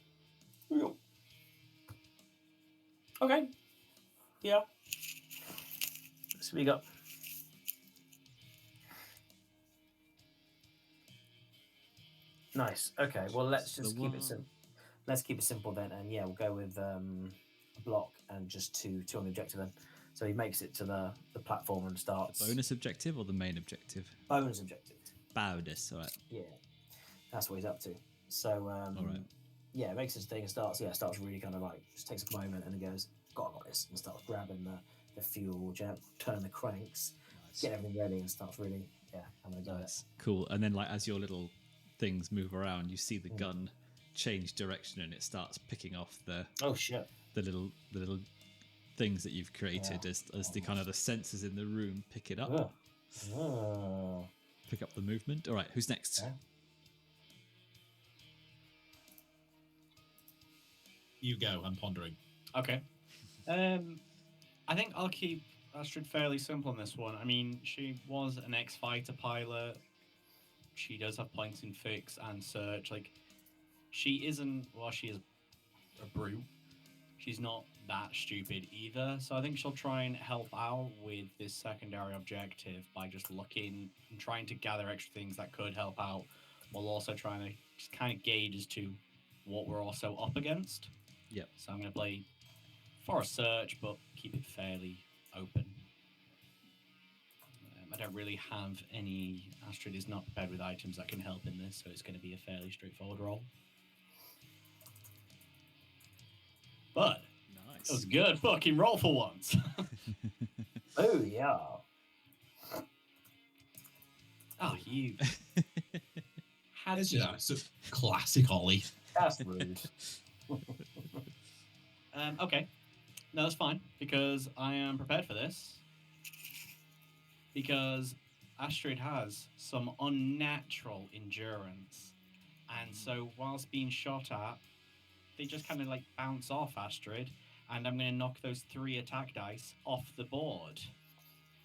Here we go. Okay. Yeah. So we got. Nice. Okay. Well, let's just keep it simple. let's keep it simple then, and yeah, we'll go with a block and just two on the objective then. So he makes it to the platform and starts. Bonus objective or the main objective? Bonus objective. Bonus, all right. Yeah, that's what he's up to. So All right. yeah, makes his thing and starts really kind of like just takes a moment and he goes, got this, and starts grabbing the fuel, turn the cranks, get everything ready, and starts really having a go. Nice. Cool. And then like as your little things move around, you see the gun change direction and it starts picking off the little things that you've created as the kind of the sensors in the room pick it up. Pick up the movement. All right, who's next? You go. I'm pondering. Okay. I think I'll keep Astrid fairly simple on this one. I mean, she was an ex-fighter pilot. She does have points in fix and search. Like, she isn't, well, she is a brute. She's not that stupid either. So I think she'll try and help out with this secondary objective by just looking and trying to gather extra things that could help out, while also trying to just kind of gauge as to what we're also up against. Yep. So I'm going to play for a search, but keep it fairly open. I don't really have any. Astrid is not prepared with items that can help in this, so it's going to be a fairly straightforward roll. But Nice. it was a good fucking roll for once. Oh yeah. Oh, you. Had It's you. a classic Olly. That's rude. Okay. No, that's fine, because I am prepared for this. Because Astrid has some unnatural endurance. And so whilst being shot at, they just kind of like bounce off Astrid. And I'm going to knock those 3 attack dice off the board. Is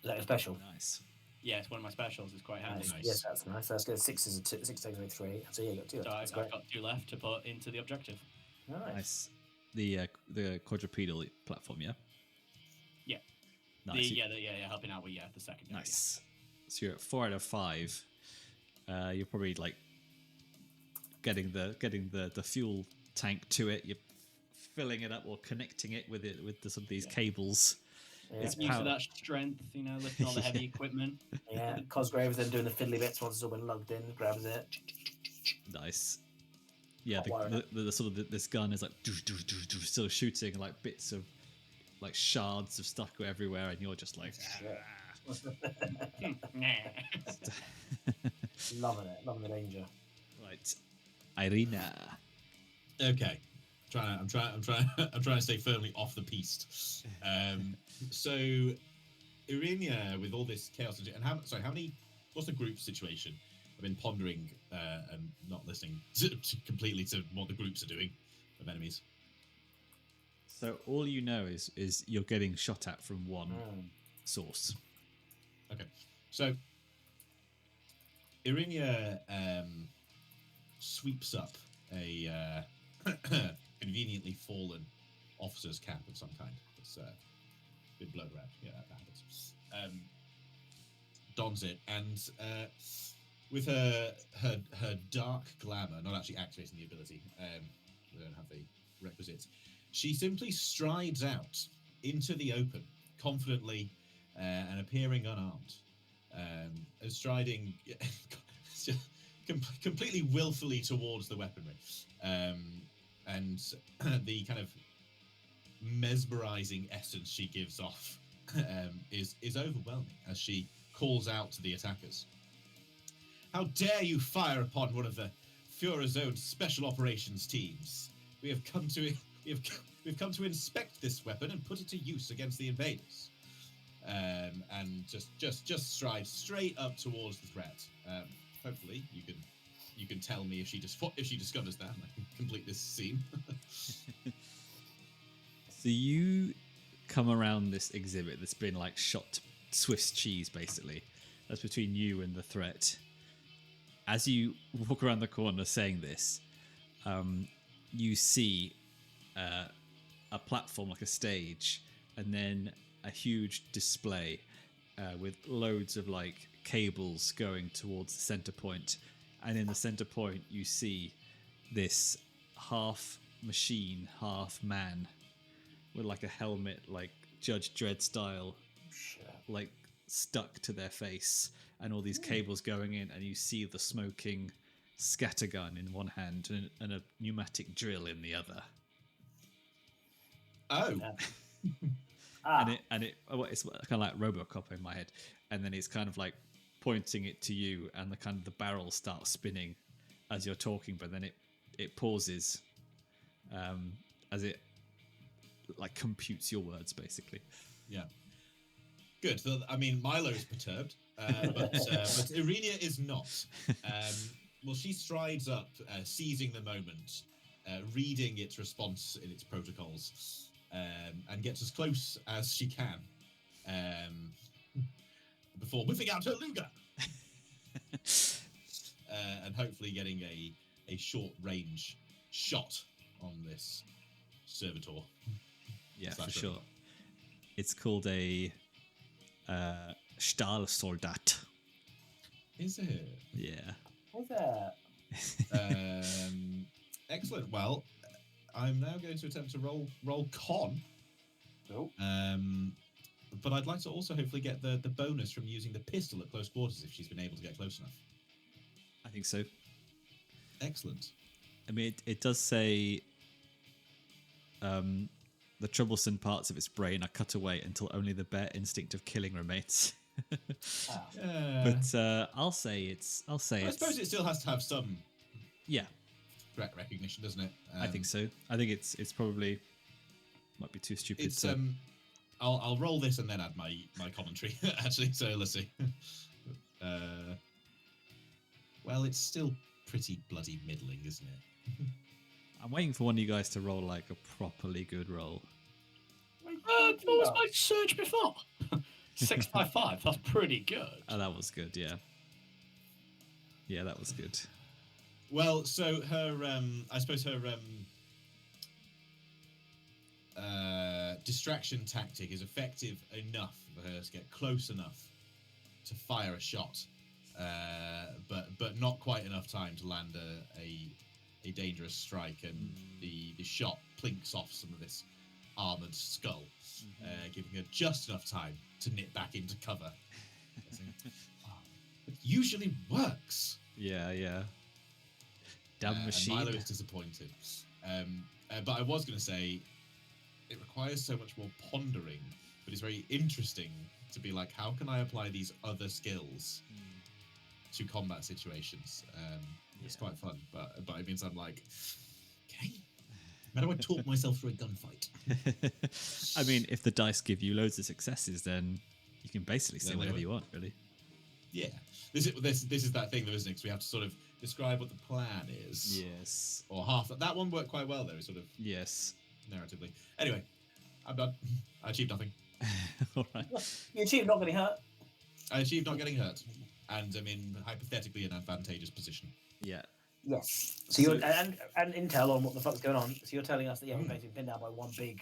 that a special? Nice. Yeah, it's one of my specials. It's quite handy. Nice. Yes, that's nice. That's good. 6 takes away 3. So yeah, you got 2. So That's I've great. got 2 left to put into the objective. Nice. Nice. The quadrupedal platform, yeah? Yeah. Nice. Yeah, helping out with the second. Nice. So you're at 4 out of 5. You're probably like getting the fuel tank to it. You're filling it up or connecting it with some of these cables. Yeah. It's Used to power. that strength, lifting all the heavy equipment. Yeah, Cosgrave is then doing the fiddly bits once it's all been lugged in, grabs it. Nice. Yeah, Not worried. the sort of this gun is like still shooting like bits of like shards of stuff go everywhere, and you're just like Loving the danger. right, Iryna. Okay. I'm trying to stay firmly off the piste. So Iryna, with all this chaos and what's the group situation? I've been pondering and not listening completely to what the groups are doing of enemies. So all you know is you're getting shot at from one source. Okay, so Iryna sweeps up a conveniently fallen officer's cap of some kind. It's been blown around. Yeah, that happens. Dons it, and with her dark glamour, not actually activating the ability, we don't have the requisites, she simply strides out into the open, confidently and appearing unarmed, and striding completely willfully towards the weaponry. And the kind of mesmerizing essence she gives off is overwhelming as she calls out to the attackers. How dare you fire upon one of the Führer's own special operations teams? We have come to inspect this weapon and put it to use against the invaders. And just stride straight up towards the threat. Hopefully you can tell me if she discovers that, and I can complete this scene. So you come around this exhibit that's been like shot Swiss cheese, basically. That's between you and the threat. As you walk around the corner saying this, you see a platform, like a stage, and then a huge display with loads of like cables going towards the center point. And in the center point, you see this half machine, half man, with like a helmet, like Judge Dredd style, Shit. like stuck to their face, and all these cables going in, and you see the smoking scattergun in one hand and a pneumatic drill in the other. Oh, Yeah. It's kind of like RoboCop in my head, and then it's kind of like pointing it to you, and the kind of the barrel starts spinning as you're talking, but then it pauses as it like computes your words basically. yeah. Good. So, I mean, Milo is perturbed, but Iryna is not. Well, she strides up, seizing the moment, reading its response in its protocols, and gets as close as she can before whipping out her Luger. And hopefully getting a short range shot on this servitor. Yeah, for Slash sure. robot. It's called a Stahlsoldat. Is it? Yeah. What's that? Excellent. Well, I'm now going to attempt to roll con. Nope. But I'd like to also hopefully get the bonus from using the pistol at close quarters if she's been able to get close enough. I think so. Excellent. I mean, it does say the troublesome parts of its brain are cut away until only the bare instinct of killing remains. But I'll say it's. I suppose it still has to have some Yeah, threat recognition, doesn't it? I think so. I think it's probably might be too stupid. It's I'll roll this and then add my commentary actually. So let's see. Well, it's still pretty bloody middling, isn't it? I'm waiting for one of you guys to roll like a properly good roll. What was my search before? 6 by 5. That's pretty good. Oh, that was good. Yeah. Yeah, that was good. Well, so her I suppose her distraction tactic is effective enough for her to get close enough to fire a shot, but not quite enough time to land a dangerous strike, and the shot plinks off some of this armored skull, giving her just enough time to nip back into cover. It usually works. Yeah. Damn machine. And Milo is disappointed. But I was going to say, it requires so much more pondering, but it's very interesting to be like, how can I apply these other skills to combat situations? It's quite fun, but it means I'm like, okay, how do I talk myself through a gunfight? I mean, if the dice give you loads of successes, then you can basically say whatever you want, really. Yeah, this is that thing, though, isn't it? 'Cause we have to sort of describe what the plan is. Yes. Or half. That one worked quite well, though, sort of Yes. narratively. Anyway, I'm done. I achieved nothing. All right. You achieved not getting hurt. I achieved not getting hurt, and I'm in hypothetically an advantageous position. Yeah. Yes. So you're and intel on what the fuck's going on. So you're telling us that you're basically pinned down by one big,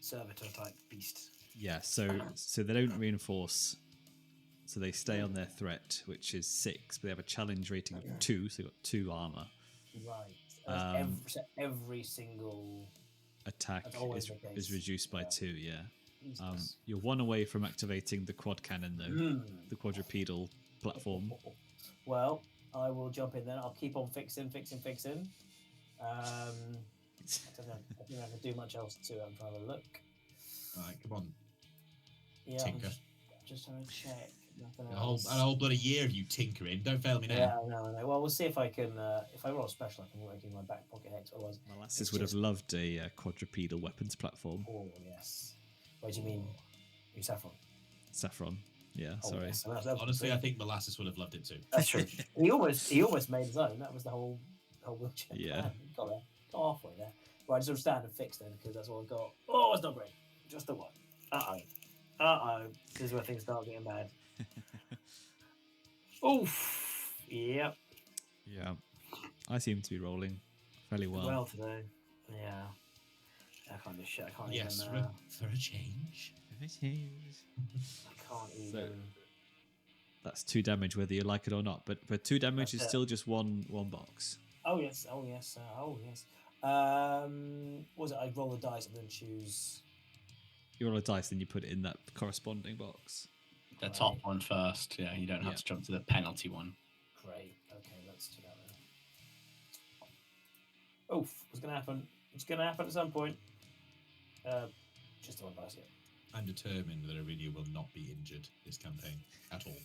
servitor type beast. Yeah. So they don't reinforce. So they stay on their threat, which is 6, but they have a challenge rating of 2, so they've got 2 armor. Right. Every single Attack That's always the is case. reduced by 2, yeah. Jesus. You're 1 away from activating the quad cannon, though. The quadrupedal platform. Well, I will jump in then. I'll keep on fixing. I don't know. I think I can do much else to it. I'm trying to look. All right, come on, Yeah, tinker. just trying to check. Nothing A whole else. bloody year of you tinkering. Don't fail me now. Yeah, no. Well, we'll see if I can. If I roll a special, I can work in my back pocket hex. Otherwise, Molasses would have loved a quadrupedal weapons platform. Oh yes. What do you mean? You saffron? Saffron. Yeah, Oh, sorry. yes. Honestly, I think Molasses would have loved it too. That's true. he almost made his own. That was the whole wheelchair. Yeah. plan. Got there. Got halfway there. Right, just stand and fix then, because that's all I've got. Oh, it's not great. Just the one. Uh-oh. This is where things start getting bad. Oof. Yep. Yeah. I seem to be rolling fairly well. Today. Yeah. I can't do shit. I can't Yes, even. for a change. I can't even. That's 2 damage whether you like it or not. But 2 damage is That's it. still just one box. Oh yes. What was it? I'd roll the dice and then choose. You roll a dice, then you put it in that corresponding box. The top one first. Yeah, you don't have to jump to the penalty one. Great. Okay, let's do that then. Oof, what's going to happen? It's going to happen at some point. Just the one dice, yeah. I'm determined that Iryna will not be injured this campaign at all.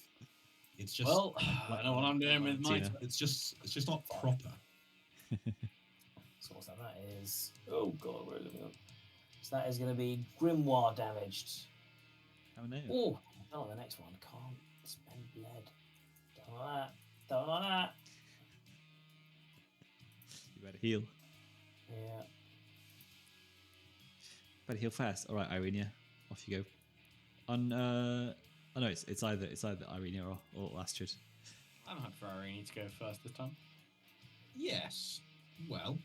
It's just Well, I know what I'm doing with my. it's just not proper. So what's that? That is. Oh god, where is it? So that is going to be grimoire damaged. Oh no. Oh, not the next one. Can't spend bled. Don't like that. Don't like that. You better heal. Yeah. Better heal fast. All right, Iryna, off you go. On oh no, it's either Iryna or Astrid. I'm happy for Iryna to go first this time. Yes. Well.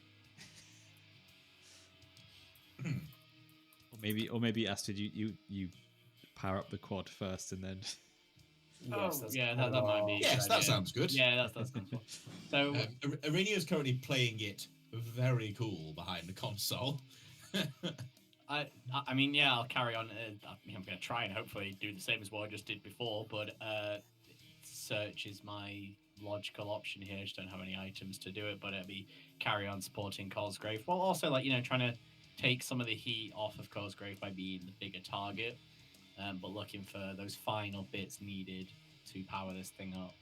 Or maybe Astrid, you power up the quad first and then. Yes, that might be. Yes, that sounds good. Yeah, that's good. So Iryna is currently playing it very cool behind the console. I mean, yeah, I'll carry on. I'm going to try and hopefully do the same as what I just did before, but search is my logical option here. I just don't have any items to do it, but it'll be carry on supporting Cosgrave, while also, like, trying to take some of the heat off of Cosgrave by being the bigger target, but looking for those final bits needed to power this thing up.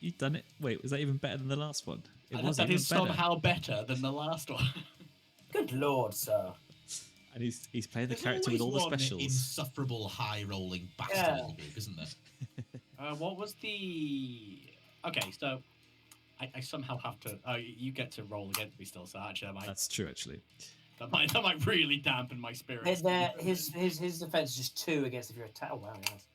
You've done it. Wait, was that even better than the last one? That is somehow better than the last one. Good lord, sir. And he's playing the character with all the specials. Insufferable high rolling bastard in the group, isn't there? What was the? Okay, so I somehow have to. Oh, you get to roll against me still. So actually, that's true. Actually, that might really dampen my spirits. His defense is just 2 against if you're attack. Oh wow, yes.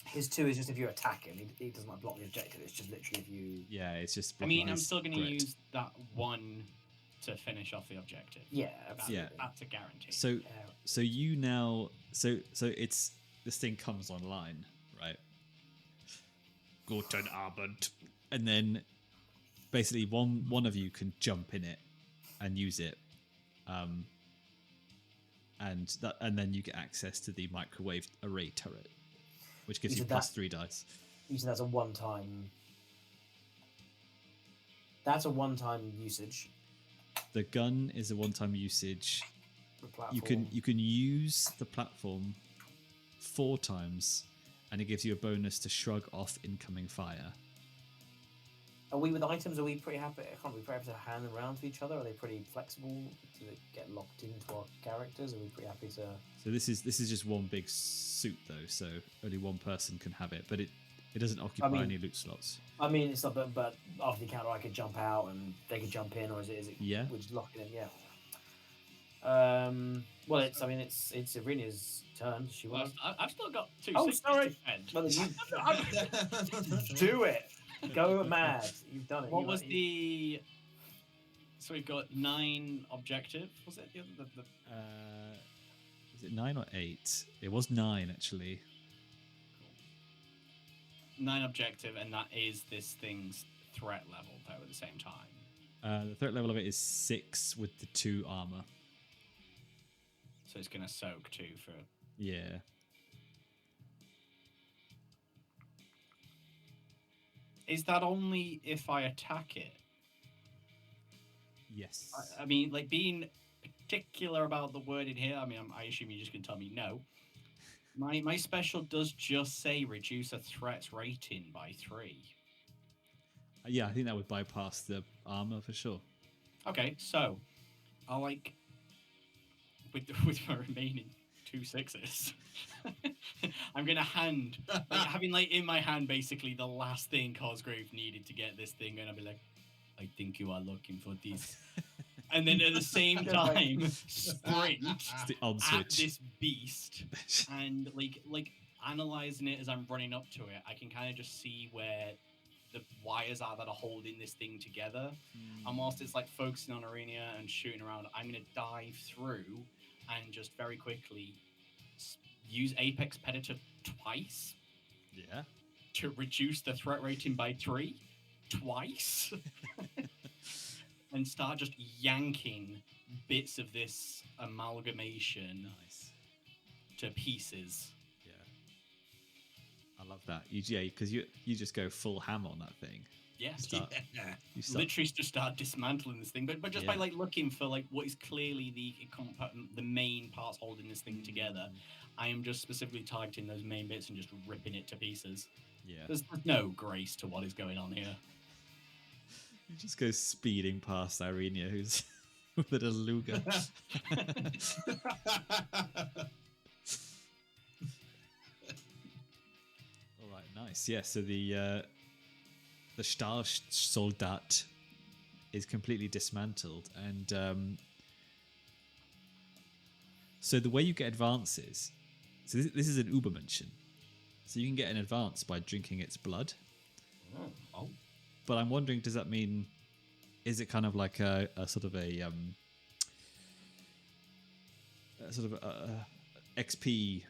His 2 is just if you attack him. He doesn't like block the objective. It's just literally if you. Yeah, it's just. I mean, I'm still going to use that 1 to finish off the objective. Yeah, absolutely. That's a guarantee. So you now so it's this thing comes online, right? Guten Abend, and then basically one of you can jump in it and use it, and then you get access to the microwave array turret, which gives you +3 dice. You said that's a one-time. That's a one-time usage. The gun is a one-time usage. You can use the platform 4 times, and it gives you a bonus to shrug off incoming fire. Are we with items? Are we pretty happy? Can't we pretty happy to hand them around to each other? Are they pretty flexible? Do they get locked into our characters? Are we pretty happy to? So this is just one big suit though, so only one person can have it, but it doesn't occupy any loot slots. I mean, it's not. But after the encounter, I could jump out and they could jump in, or is it? Yeah. We're just locking in. Yeah. Well, it's Iryna's turn. She wants. I've still got 2. Oh, sorry. Well, you do it. Go mad. You've done it. What was the? So we've got 9 objective. Was it the other? Was it 9 or 8? It was 9 actually. 9 objective, and that is this thing's threat level though at the same time. The threat level of it is 6 with the 2 armor. So it's gonna soak 2 for. Yeah. Is that only if I attack it? Yes. I mean, like, being particular about the wording here. I mean, I assume you're just gonna tell me no. My special does just say reduce a threat's rating by 3. Yeah, I think that would bypass the armor for sure. Okay, so I'll like with my remaining 2 6s. I'm gonna hand having like in my hand basically the last thing Cosgrave needed to get this thing, and I'll be like, I think you are looking for this. And then at the same time, sprint at this beast, and like analyzing it as I'm running up to it, I can kind of just see where the wires are that are holding this thing together. And whilst it's like focusing on Iryna and shooting around, I'm gonna dive through and just very quickly use Apex Predator twice. Yeah. to reduce the threat rating by 3 twice and start just yanking bits of this amalgamation Nice. to pieces. Yeah. I love that. Because you just go full ham on that thing. Yeah. Start, Yeah. you start, Literally just start dismantling this thing, but just by Yeah. like looking for like what is clearly the main parts holding this thing together. I am just specifically targeting those main bits and just ripping it to pieces. yeah. There's no grace to what is going on here. You just go speeding past Iryna, who's with a Luger. All right, nice. Yeah, so the Stahlsoldat is completely dismantled, and so the way you get advances. So this is an Übermenschen, so you can get an advance by drinking its blood. Oh. But I'm wondering, does that mean, is it kind of like a sort of a XP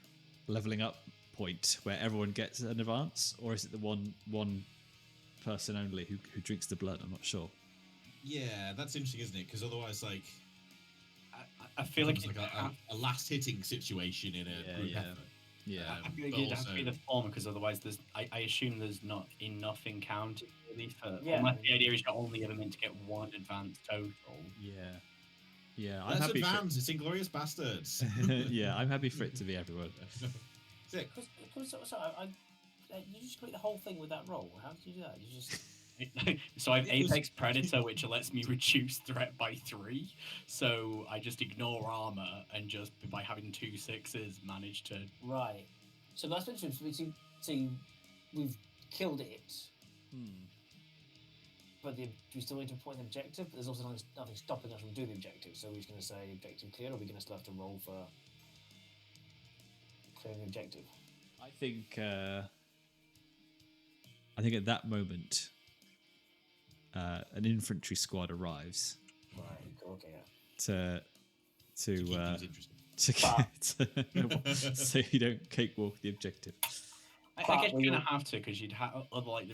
leveling up point where everyone gets an advance, or is it the one person only who drinks the blood? I'm not sure. Yeah, that's interesting, isn't it? Because otherwise, like, I feel like it's like a last hitting situation in a group effort. Yeah. I feel like But it'd have to be also- the former, because otherwise I assume there's not enough encounters really for. Yeah. Unless the idea is you're only ever meant to get one advance total. Yeah. I'm Let's happy. advance. It's Inglorious Bastards. Yeah, I'm happy for it to be everyone. Sick. You just complete the whole thing with that roll. How did you do that? You just So I have It was- Apex Predator, which lets me reduce threat by 3. So I just ignore armor and just by having 2 6s manage to. right. So that's interesting. So we've killed it, but we still need to point the objective. But there's also nothing stopping us from doing the objective. So we're just going to say objective clear, or are we going to still have to roll for clearing the objective? I think at that moment, an infantry squad arrives Right. Okay. Yeah. to Keep things interesting. so you don't cakewalk the objective. I But guess we you're will- gonna have to, because you'd have other like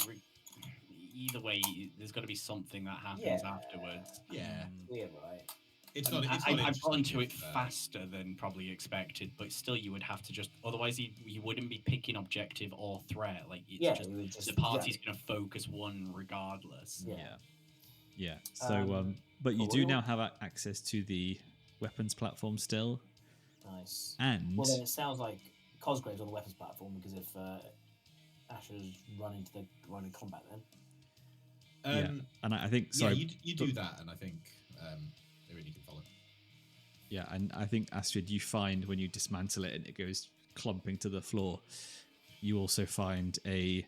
either way. There's got to be something that happens Yeah. afterwards. Yeah, Weird, right? it's I not. mean, It's I've not gotten to interesting it if, faster than probably expected, but still, you would have to just. Otherwise, you wouldn't be picking objective or threat. Like it's Yeah. just We would just the party's going to focus one regardless. Yeah. Yeah. So, but you but do we'll- now have access to the weapons platform still, Nice. and Well, then it sounds like Cosgrave's on the weapons platform, because if Asher's run into combat, then and I think yeah, sorry, you do that, and I think Iryna can follow. yeah, and I think Astrid, you find when you dismantle it and it goes clumping to the floor, you also find a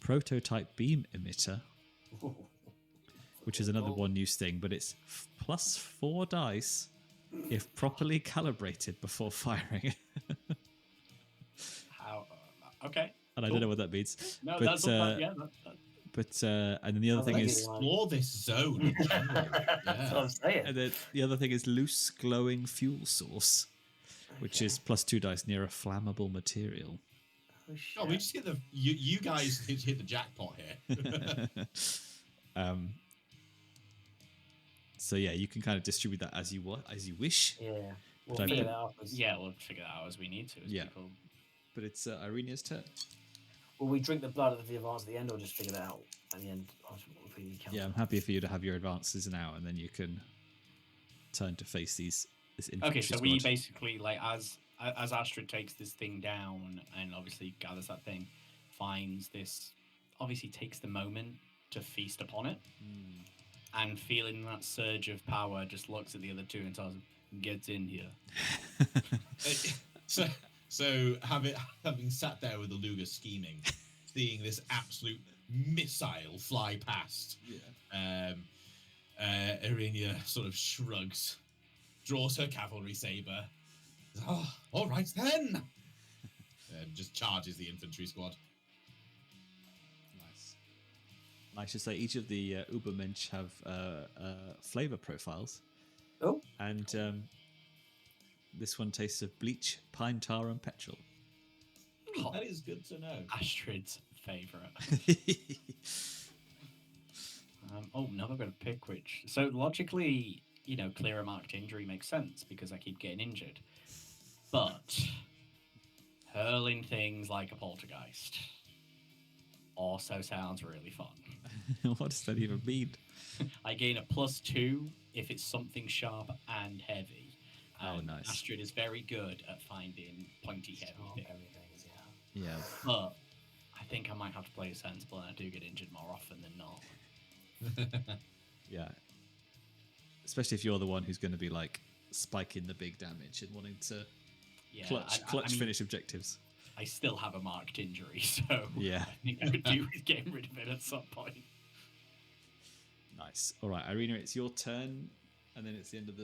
prototype beam emitter, which is another one use thing, but it's plus 4 dice if properly calibrated before firing. How? Okay. And I don't know what that means. No, but, that's all yeah. and then the other I thing like is, it. Explore this zone. In general. That's what I'm saying. and then the other thing is loose glowing fuel source, which is plus 2 dice near a flammable material. Oh, we just hit the you guys hit the jackpot here. So yeah, you can kind of distribute that as you wish. Yeah. We'll But I figure bet- that out. Yeah, we'll figure that out as we need to. As Yeah. people. But it's Irena's turn. Will we drink the blood at the advance at the end, or just figure that out at the end? If we count Yeah, I'm happy for you to have your advances now, and then you can turn to face this infantry Okay, so squad. we basically like as Astrid takes this thing down and obviously gathers that thing, finds this, obviously takes the moment to feast upon it, and feeling that surge of power, just looks at the other two and tells them, "Get in here." So having sat there with the Luger scheming, seeing this absolute missile fly past, Iryna sort of shrugs, draws her cavalry saber. Oh, all right then. And just charges the infantry squad. Nice. And I should say each of the Übermensch have flavor profiles. Oh. And this one tastes of bleach, pine tar, and petrol. That is good to know. Astrid's favourite. Oh, now I've got to pick which. So logically, clear a marked injury makes sense because I keep getting injured. But hurling things like a poltergeist also sounds really fun. What does that even mean? I gain a +2 if it's something sharp and heavy. Oh, And nice. Astrid is very good at finding pointy heavy Sharp things. everything, Yeah. But I think I might have to play it sensible, and I do get injured more often than not. Yeah. Especially if you're the one who's going to be like spiking the big damage and wanting to Yeah, clutch I mean, finish objectives. I still have a marked injury, so Yeah. I think I could do with getting rid of it at some point. Nice. All right, Iryna, it's your turn, and then it's the end of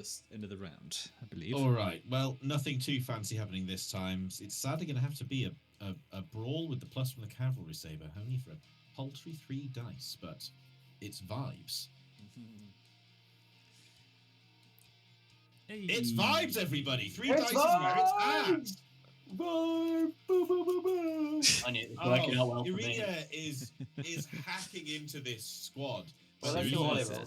the round, I believe. All right. Well, nothing too fancy happening this time. It's sadly going to have to be a brawl with the plus from the cavalry saber, only for a paltry 3 dice, but it's vibes. Hey. It's vibes, everybody. 3 It's dice is where it's at. vibes! Vibe! Boo, boo, boo, boo. And it's working out well for me. Iryna is hacking into this squad. Well, But let's there do is Olly a roll.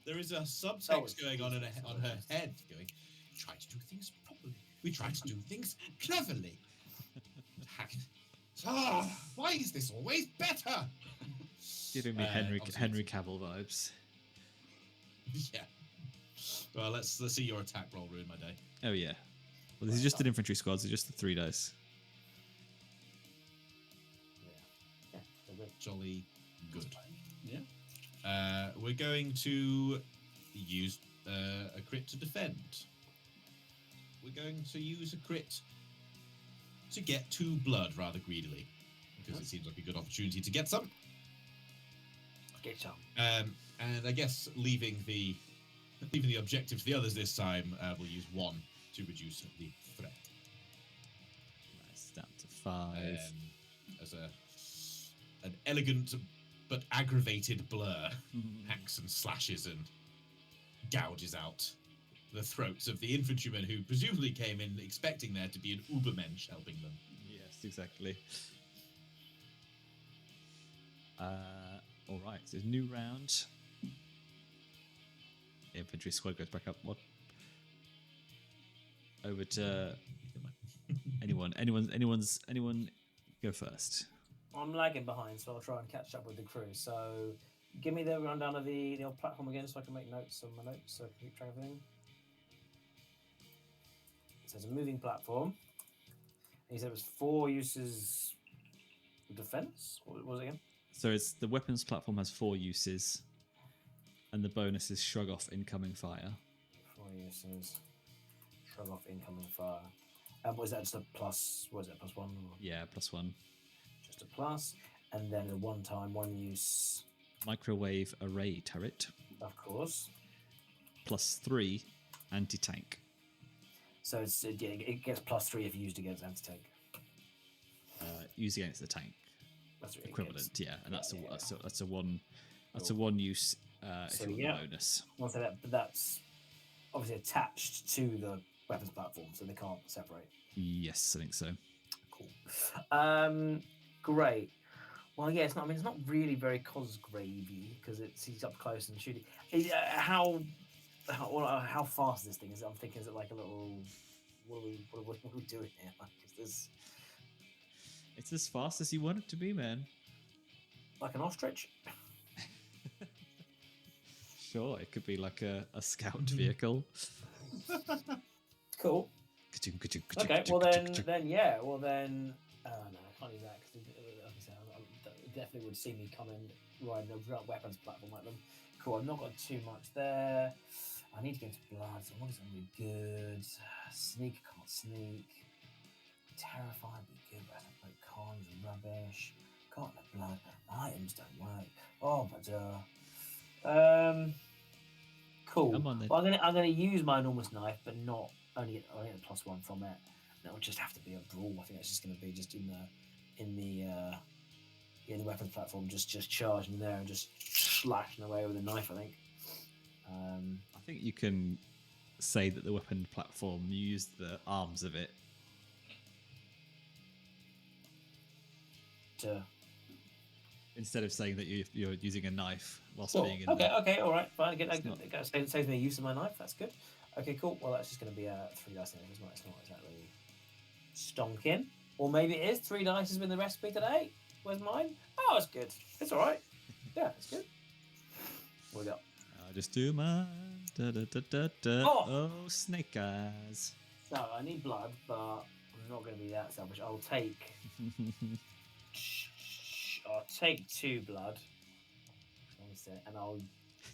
there is a Oh, subtext it's- going on on her head, going, "We try to do things properly. We try to do things cleverly. Why is this always better?" Giving me Henry obviously- Cavill vibes. Yeah. Well, let's see your attack roll ruin my day. Oh yeah. Well, this is just an infantry squad, so just the 3 dice. Yeah, so good. Jolly good. Yeah. We're going to use a crit to defend. We're going to use a crit to get 2 blood rather greedily, because it seems like a good opportunity to get some. Get some. And I guess leaving the objective to the others this time, we'll use 1 to reduce the threat. Nice, down to 5. As an elegant but aggravated blur hacks and slashes and gouges out the throats of the infantrymen who presumably came in expecting there to be an Ubermensch helping them. Yes, exactly. All right, so new round. Infantry squad goes back up. What? Over to anyone go first. I'm lagging behind, so I'll try and catch up with the crew. So give me the rundown of the old platform again so I can make notes on my notes so I can keep track of everything. So it's a moving platform. And you said it was 4 uses of defense? What was it again? So it's the weapons platform has 4 uses, and the bonus is shrug off incoming fire. 4 uses. Shrug off incoming fire. And was that just a plus? Was it +1? Or Yeah, +1. just a plus? And then a one-time, one-use, Microwave array turret, of course. +3 anti-tank. So it's, yeah, it gets +3 if used against anti-tank. Used against the tank. That's what it Equivalent, gets. yeah, and that's Yeah, a one Cool. one use if So, you want yeah. the bonus. I'll say that, but that's obviously attached to the weapons platform, so they can't separate. Yes, I think so. Cool. Great. Well, yeah, it's not. I mean, it's not really very Cosgrave-y because he's up close and shooting. How fast this thing is? I'm thinking, is it like a little? What are we doing here? Like, is this It's as fast as you want it to be, man. like an ostrich? Sure, it could be like a scout vehicle. Cool. Okay. Well then, yeah. Well then, no, I can't use that because like I said, I definitely would see me coming riding a weapons platform like them. Cool. I've not got too much there. I need to get into blood. So what is going to be good? Sneak, can't sneak. Terrified, be good. But I put cons and rubbish. Got the blood. My items don't work. Oh, but cool. Come on then. Well, I'm gonna use my enormous knife, but not only get a +1 from it. That would just have to be a brawl. I think that's just going to be just in the weapons platform, just charging there and just slashing away with a knife. I think. I think you can say that the weapon platform, you use the arms of it to. Instead of saying that you're using a knife whilst Cool. being in Okay, the... okay, all right, fine. It's not- It saves me the use of my knife. That's good. Okay, cool. Well, that's just going to be 3 dice. It's not exactly stonking. Or maybe it is 3 dice has been the recipe today. Where's mine? Oh, it's good. It's all right. Yeah, it's good. What we got? I'll just do mine. Da, da, da, da, da. Oh! Oh, snake eyes. So I need blood, but I'm not going to be that selfish. I'll take 2 blood, and I'll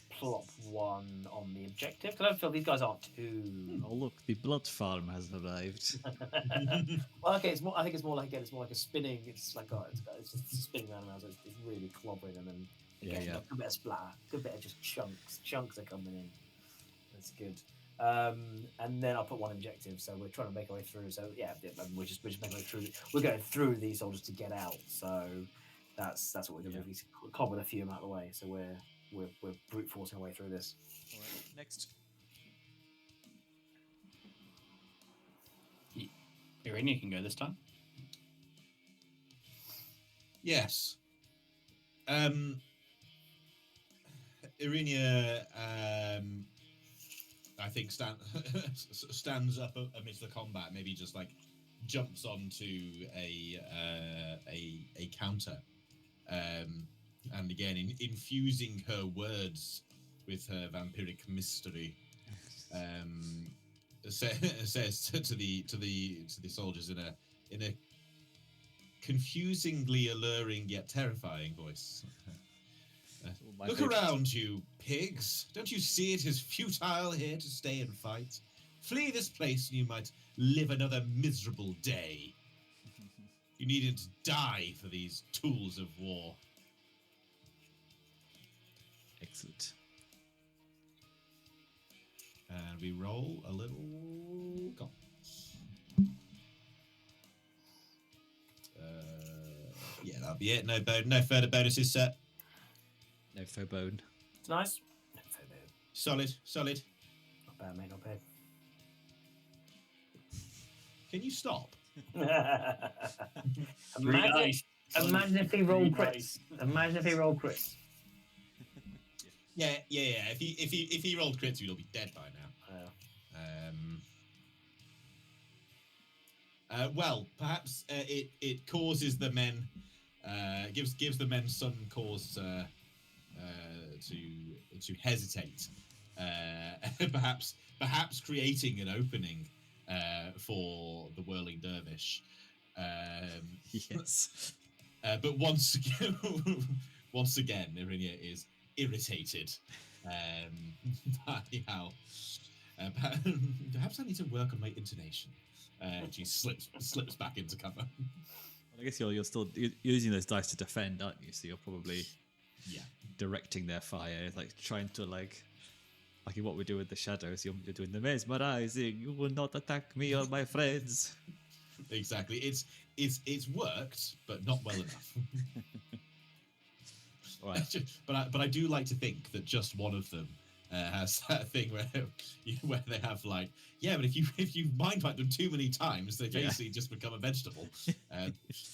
plop 1 on the objective. Because I don't feel these guys aren't too. Oh, look, the blood farm has arrived. Well, okay, it's more. I think it's more like a spinning. It's like it's just spinning around and around. So it's really clobbering, and then again, Yeah. a good bit of splatter, good bit of just chunks. Chunks are coming in. That's good. And then I'll put 1 objective. So we're trying to make our way through. So yeah, we're just making our way through. We're going through these soldiers to get out. So that's what we're doing. Yeah. We've clobbered a few of them out of the way. So we're brute forcing our way through this. All right, next. Iryna can go this time. Yes. Iryna, I think stands up amidst the combat. Maybe just like jumps onto a counter, and again infusing her words with her vampiric mystery. Says to the soldiers in a confusingly alluring yet terrifying voice. My Look favourite. around you, pigs. Don't you see it is futile here to stay and fight? Flee this place and you might live another miserable day. You needn't die for these tools of war. Excellent. And we roll a little comps. Yeah, that'll be it. No further bonuses set. No faux bone. It's nice. Solid. Not bad, mate. Not bad. Can you stop? Imagine if he rolled crits. Imagine if he rolled crits. Yeah. If he rolled crits, you'd all be dead by now. Well, perhaps it causes the men, gives the men some cause to hesitate. Perhaps creating an opening for the whirling dervish. Yes. But once again, Iryna is irritated by how. Perhaps I need to work on my intonation. She slips back into cover. Well, I guess you're still using those dice to defend, aren't you? So you're probably directing their fire, like trying to like in what we do with the shadows. You're doing the mesmerizing. You will not attack me or my friends. Exactly. It's worked, but not well enough. All right. But I do like to think that just one of them has that thing where they have like, yeah, but if you mind wipe them too many times, they basically just become a vegetable.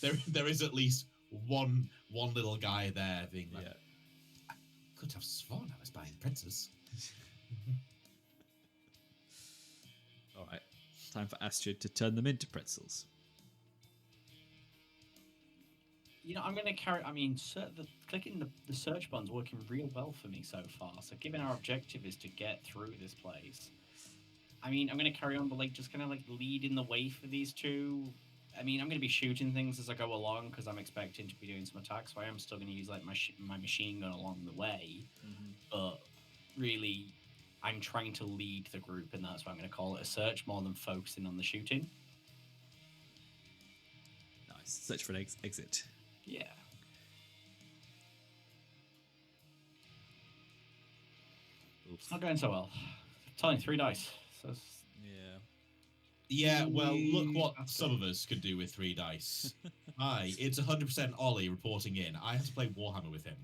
There is at least one little guy there being like, I could have sworn I was buying pretzels. All right. Time for Astrid to turn them into pretzels. You know, I'm going to carry. I mean, clicking the search button's working real well for me so far. So, given our objective is to get through this place, I mean, I'm going to carry on, but like just kind of like leading the way for these two. I mean, I'm going to be shooting things as I go along because I'm expecting to be doing some attacks. So I am still going to use like my machine gun along the way, but really, I'm trying to lead the group, and that's why I'm going to call it a search more than focusing on the shooting. Nice. Search for an exit. Yeah. Oops. Not going so well. It's only 3 dice. So Yeah, well, look what some of us could do with 3 dice. Hi, it's 100% Ollie reporting in. I have to play Warhammer with him.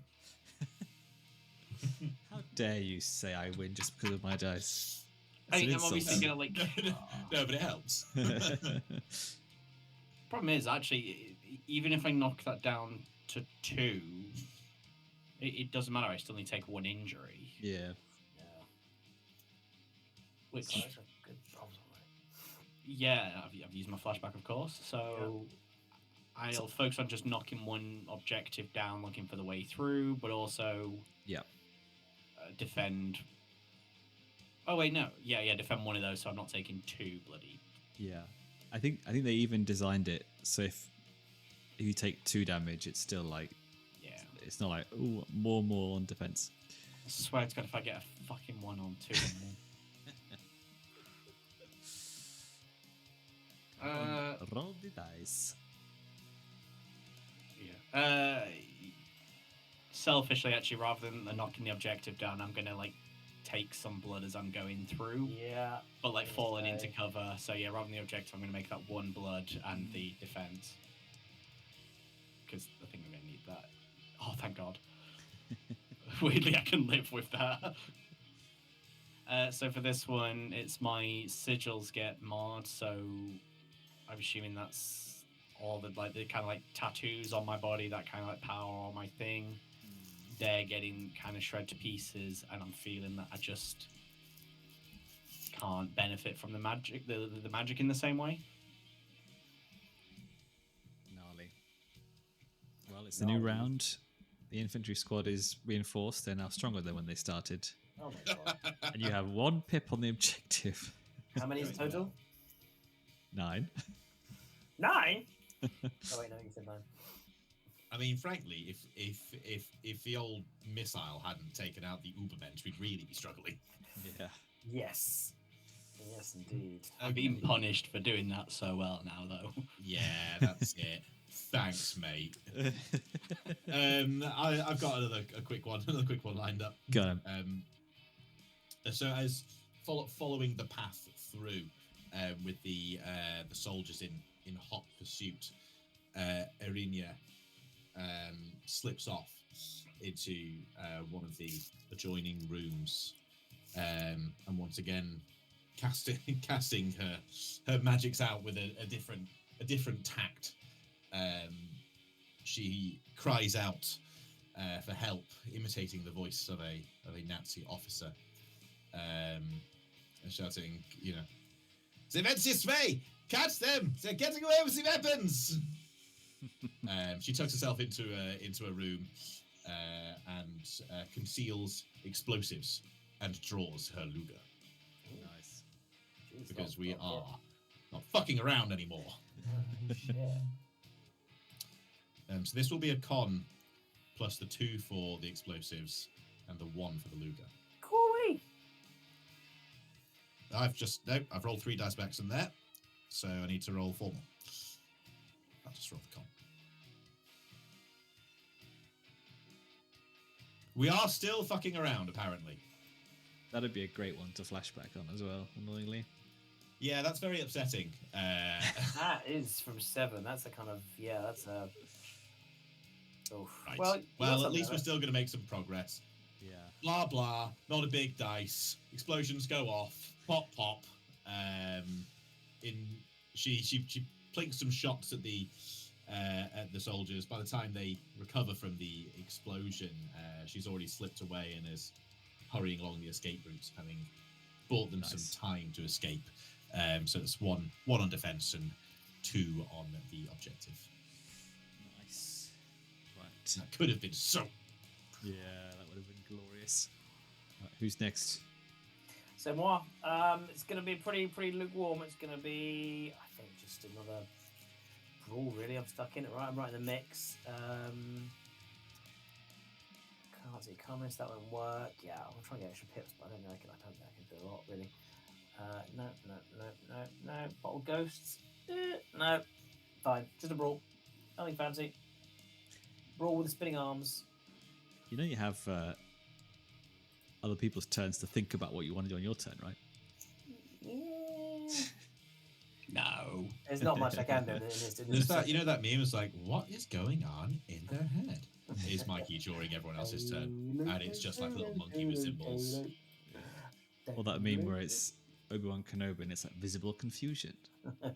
How dare you say I win just because of my dice? I That's an think I'm obviously insult. going to like. No, but it helps. Problem is, actually, even if I knock that down to 2, it doesn't matter. I still need to take 1 injury. Yeah. Yeah. Which, So that's a good problem, right? yeah, I've used my flashback, of course. So I'll focus on just knocking 1 objective down, looking for the way through, but also defend. Oh wait, no, defend 1 of those, so I'm not taking 2 bloody. Yeah. I think they even designed it so if you take 2 damage, it's still like it's not like more on defense. I swear to God, if I get a fucking 1 on 2. Roll the dice. Selfishly, actually, rather than knocking the objective down, I'm gonna like take some blood as I'm going through. Yeah. But like falling into cover. So yeah, rather than the objective, I'm gonna make that 1 blood and the defense. Because I think I'm gonna need that. Oh, thank God. Weirdly, I can live with that. So for this one, it's my sigils get marred. So I'm assuming that's all the kind of like tattoos on my body, that kind of like power on my thing. They're getting kind of shred to pieces, and I'm feeling that I just can't benefit from the magic, the magic in the same way. Gnarly. Well, it's the new round. The infantry squad is reinforced. They're now stronger than when they started. Oh my God. And you have 1 pip on the objective. How many is total? 9. 9? Oh wait, no, you said 9. I mean, frankly, if the old missile hadn't taken out the Ubermensch, we'd really be struggling. Yeah. Yes. Yes, indeed. I'm being punished for doing that so well now, though. Yeah, that's it. Thanks, mate. I've got another quick one lined up. Got him. So as following the path through with the soldiers in hot pursuit, Iryna slips off into one of the adjoining rooms, and once again casting her magics out with a different tact. She cries out for help, imitating the voice of a Nazi officer, and shouting, "The Ventis way! Catch them! They're getting away with the weapons!" She tucks herself into a room and conceals explosives and draws her Luger. Nice. Jeez, Because we are not fucking around anymore. Shit. So this will be a con plus the 2 for the explosives and the 1 for the Luger. Cool. I've rolled 3 dice backs in there, so I need to roll 4 more. I'll just roll the con. We are still fucking around, apparently. That'd be a great one to flashback on as well, annoyingly. Yeah, that's very upsetting. That is from 7. That's a kind of that's a. Oof. Right. Well, at least we're there. still going to make some progress. Yeah. Blah blah. Not a big dice. Explosions go off. Pop pop. She plinks some shots at the soldiers. By the time they recover from the explosion, she's already slipped away and is hurrying along the escape routes, having bought them some time to escape. So it's one on defense and 2 on the objective. Nice. Right. That could have been so. Yeah, that would have been glorious. Right, who's next? So moi, it's going to be pretty lukewarm. It's going to be, I think, just another brawl. Really, I'm stuck in it. Right, I'm right in the mix. Can't see comments. That won't work. Yeah, I'm trying to get extra pips, but I don't think I can do a lot really. No. Bottle ghosts. No. Fine. Just a brawl. Nothing fancy. Brawl with the spinning arms. You know you have other people's turns to think about what you want to do on your turn, right? Yeah. No. There's not much I can do in this. There's that, that meme is like, what is going on in their head? Is Mikey during everyone else's turn, and it's just like a little monkey with symbols. Or that meme where it's Obi-Wan Kenobi and it's like visible confusion. Oh,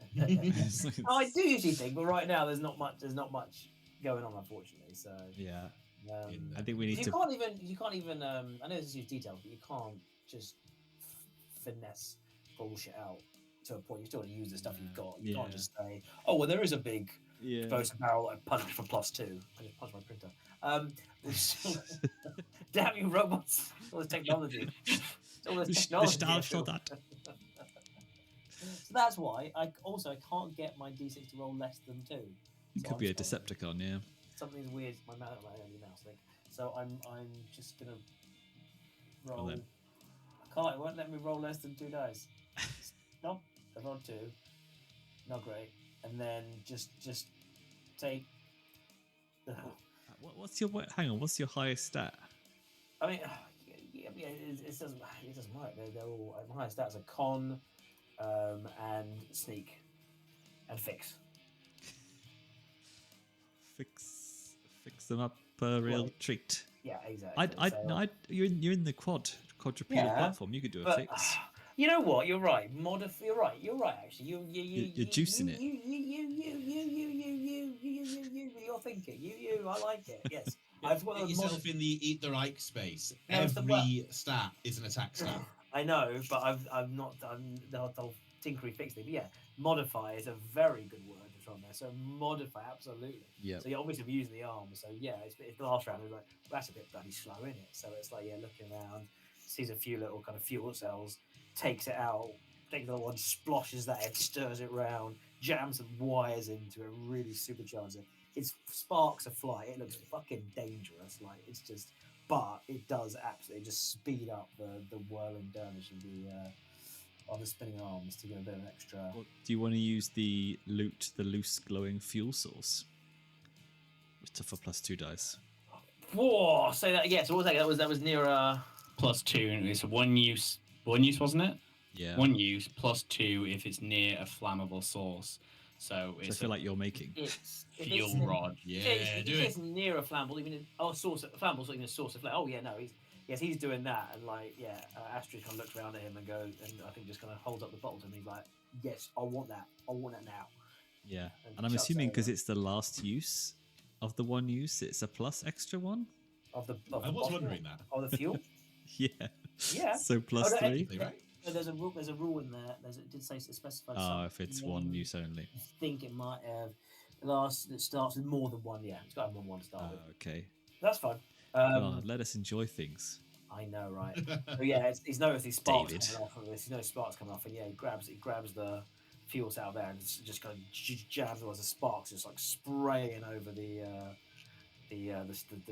I do usually think, but right now there's not much. There's not much going on, unfortunately. So Yeah. In I think we need you to. can't even. You can't even. I know this is huge detail, but you can't just finesse bullshit out to a point. You still got to use the stuff you've got. You can't Yeah. just say, "Oh, well, there is a big Yeah. explosive barrel and punch for +2." I just punched my printer. Damn you, robots! All this technology. All this technology. for that. So that's why I can't get my d6 to roll less than 2. It So could be a I'm struggling. Decepticon, yeah. Something's weird. My only mouse thing. So I'm just gonna roll. then. I can't. It won't let me roll less than 2 dice. Nope. I've rolled 2. Not great. And then just take. What's your hang on? What's your highest stat? I mean, yeah, it doesn't work. They're all my highest stats are con, and sneak, and fix. Fix them up a real Well, treat. Yeah, exactly. You're in the quadrupedal Yeah, platform. You could do a but, fix. You know what? You're right. You're right. Actually, You're juicing it. You're thinking. I like it. Yes. I've got Get yourself in the Eat the Reich space. No, it's the Every stat is an attack stat. I know, but I've not done the whole tinkery fix thing. But yeah, modify is a very good word to throw on there. So modify, absolutely. Yeah. So you're obviously using the arm. So yeah, it's the last round. It was like, well, that's a bit bloody slow, isn't it? So it's like, yeah, looking around, sees a few little kind of fuel cells, takes it out, takes the other one, splashes that head, stirs it round, jams some wires into it, really supercharges it. Its sparks are fly. It looks fucking dangerous. Like it's just, but it does absolutely just speed up the whirling damage of the spinning arms to get a bit of an extra. Well, do you want to use the loose glowing fuel source? It's for +2 dice. Whoa! Say that again. So what was that? That was near +2. It's one use, wasn't it? Yeah. 1 use +2 if it's near a flammable source. So Which I it's feel like you're making. It's fuel rod. Yeah, do it. It's near a flammable, even source of flammable, so even a source of flame. Oh yeah, no, he's doing that, and like Astrid kind of looks around at him and goes, and I think just kind of holds up the bottle to him. He's like, yes, I want that now. Yeah, and I'm assuming because it's the last use of the 1 use, it's a plus extra 1. Of the I was wondering that. Of the fuel. Yeah. Yeah. So +3. Right? No, there's a rule in there. It did say it specified. Oh, if it's 1 use only. I think it might have it starts with more than 1. Yeah, it's got to have more than 1 to start with. Okay. That's fine. God, let us enjoy things. I know, right? So yeah, he's noticed these sparks David. coming off of this. He knows sparks coming off, and yeah, he grabs the fuel out there and just kind of jabs towards the sparks, just like spraying over the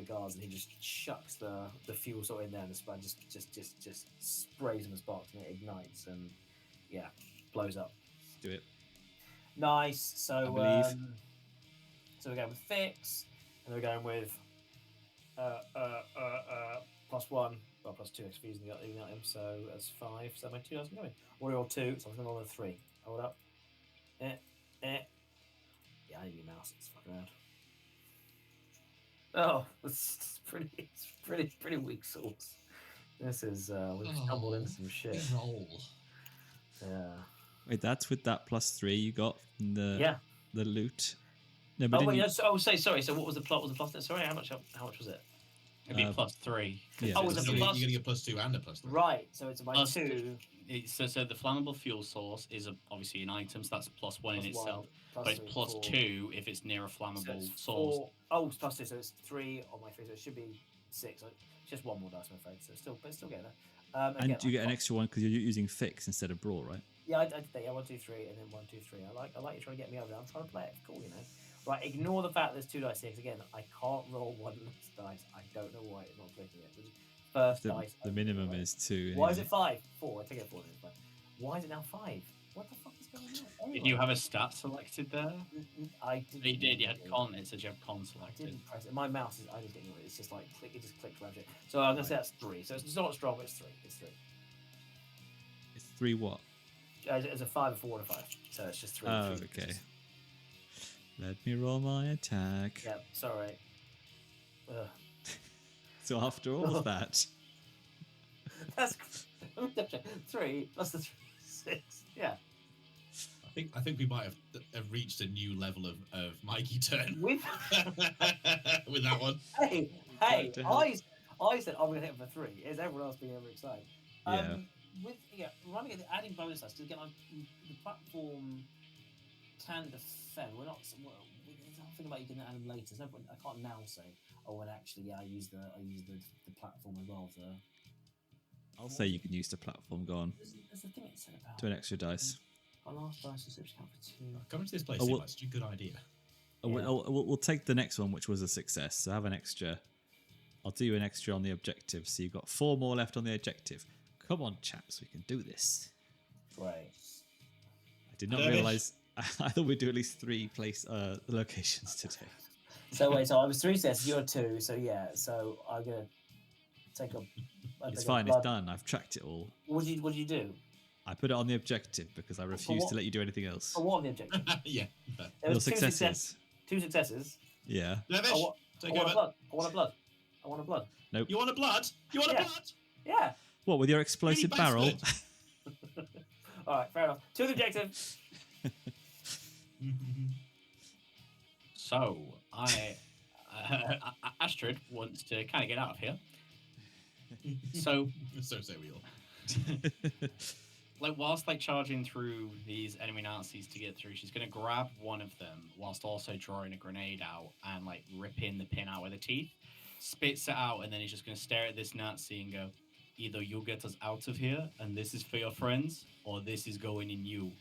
guards, and he just chucks the fuel sort in there, and the spark just sprays in the sparks, and it ignites, and yeah, blows up. Do it. Nice. So I believe. so we're going with fix, and we're going with +1, well +2 if using the item, so that's 5. So my 2 doesn't go in. Or roll 2, so I'm going to roll a 3. Hold up. Yeah, I need your mouse. It's fucking around. Oh, it's pretty weak sauce. This is we've stumbled into some shit. Roll. Yeah. Wait, that's with that +3 you got from the loot. No, but Oh wait, you... sorry. So what was the plot? Was the plot? Sorry, how much was it? It'd be +3. Yeah. Oh, was it You're plus? going to get +2 and a +3. Right. So it's my Plus 2. So the flammable fuel source is obviously an item, so that's +1 in itself. Plus But it's 3, +2 if it's near a So flammable it's source. 4. Oh, it's +2, so it's 3 on my 3. So it should be 6. So it's just 1 more dice, I'm afraid. So it's still getting there. And again, you get an extra 1 because you're using fix instead of brawl, right? Yeah, I did that. Yeah, 1, 2, 3, and then 1, 2, 3. I like you trying to get me over there. I'm trying to play it cool, you know. Right, ignore the fact there's 2 dice here. 'Cause again, I can't roll 1 less dice. I don't know why it's not clicking it. First dice. The minimum is 2. Why is it 5? 4. I take it 4. Then. Why is it now 5? What the fuck is going on? Did you have a stat selected there? I didn't. You did. You had con. It said you have con I selected. didn't press it. My mouse is. I didn't ignore it. It's just like click. It just clicks around it. So I'm gonna say that's 3. So it's not strong. But it's 3. It's 3. It's 3 what? It's a 5, a 4, and a 5. So it's just 3. Oh, 3 okay. Let me roll my attack. Yeah. Sorry. So after all of that, That's 3 plus the 3. 6. Yeah. I think we might have reached a new level of Mikey turn With with that one. hey, Glad to help. I said I'm going to hit him for 3. Is everyone else being overexcited? Yeah. Running at adding bonus dice, because again, the platform can defend. We're not. I'm thinking about you can add them later. There's no point, I can't now say. Oh, and actually, I use the platform as well to. I'll say you can use the platform. Go on. There's the thing it said about. Do an extra dice. Our last dice was count for 2. Coming to this place Oh, seemed well- like such a good idea. We'll take the next one, which was a success. So have an extra. I'll do an extra on the objective. So you've got 4 more left on the objective. Come on, chaps, we can do this. Right. I did not Dervish. realise. I thought we'd do at least 3 locations today. So wait, so I was 3 successes. You're 2. So yeah. So I'm gonna take a. It's fine. It's done. I've tracked it all. What did you do? I put it on the objective because I refuse what? to let you do anything else. For what on the objective? Yeah. There Your was 2 successes. 2 successes. Yeah. Dervish, I take want a over. blood. I want a blood. I want a blood. Nope. You want a blood? You want Yeah. a blood? Yeah. What with your explosive Really barrel? bastard. All right. Fair enough. 2 objectives. So Astrid wants to kind of get out of here. So So say we all. like whilst like charging through these enemy Nazis to get through, she's gonna grab one of them whilst also drawing a grenade out and like ripping the pin out with her teeth, spits it out, and then he's just gonna stare at this Nazi and go, either you get us out of here and this is for your friends, or this is going in you.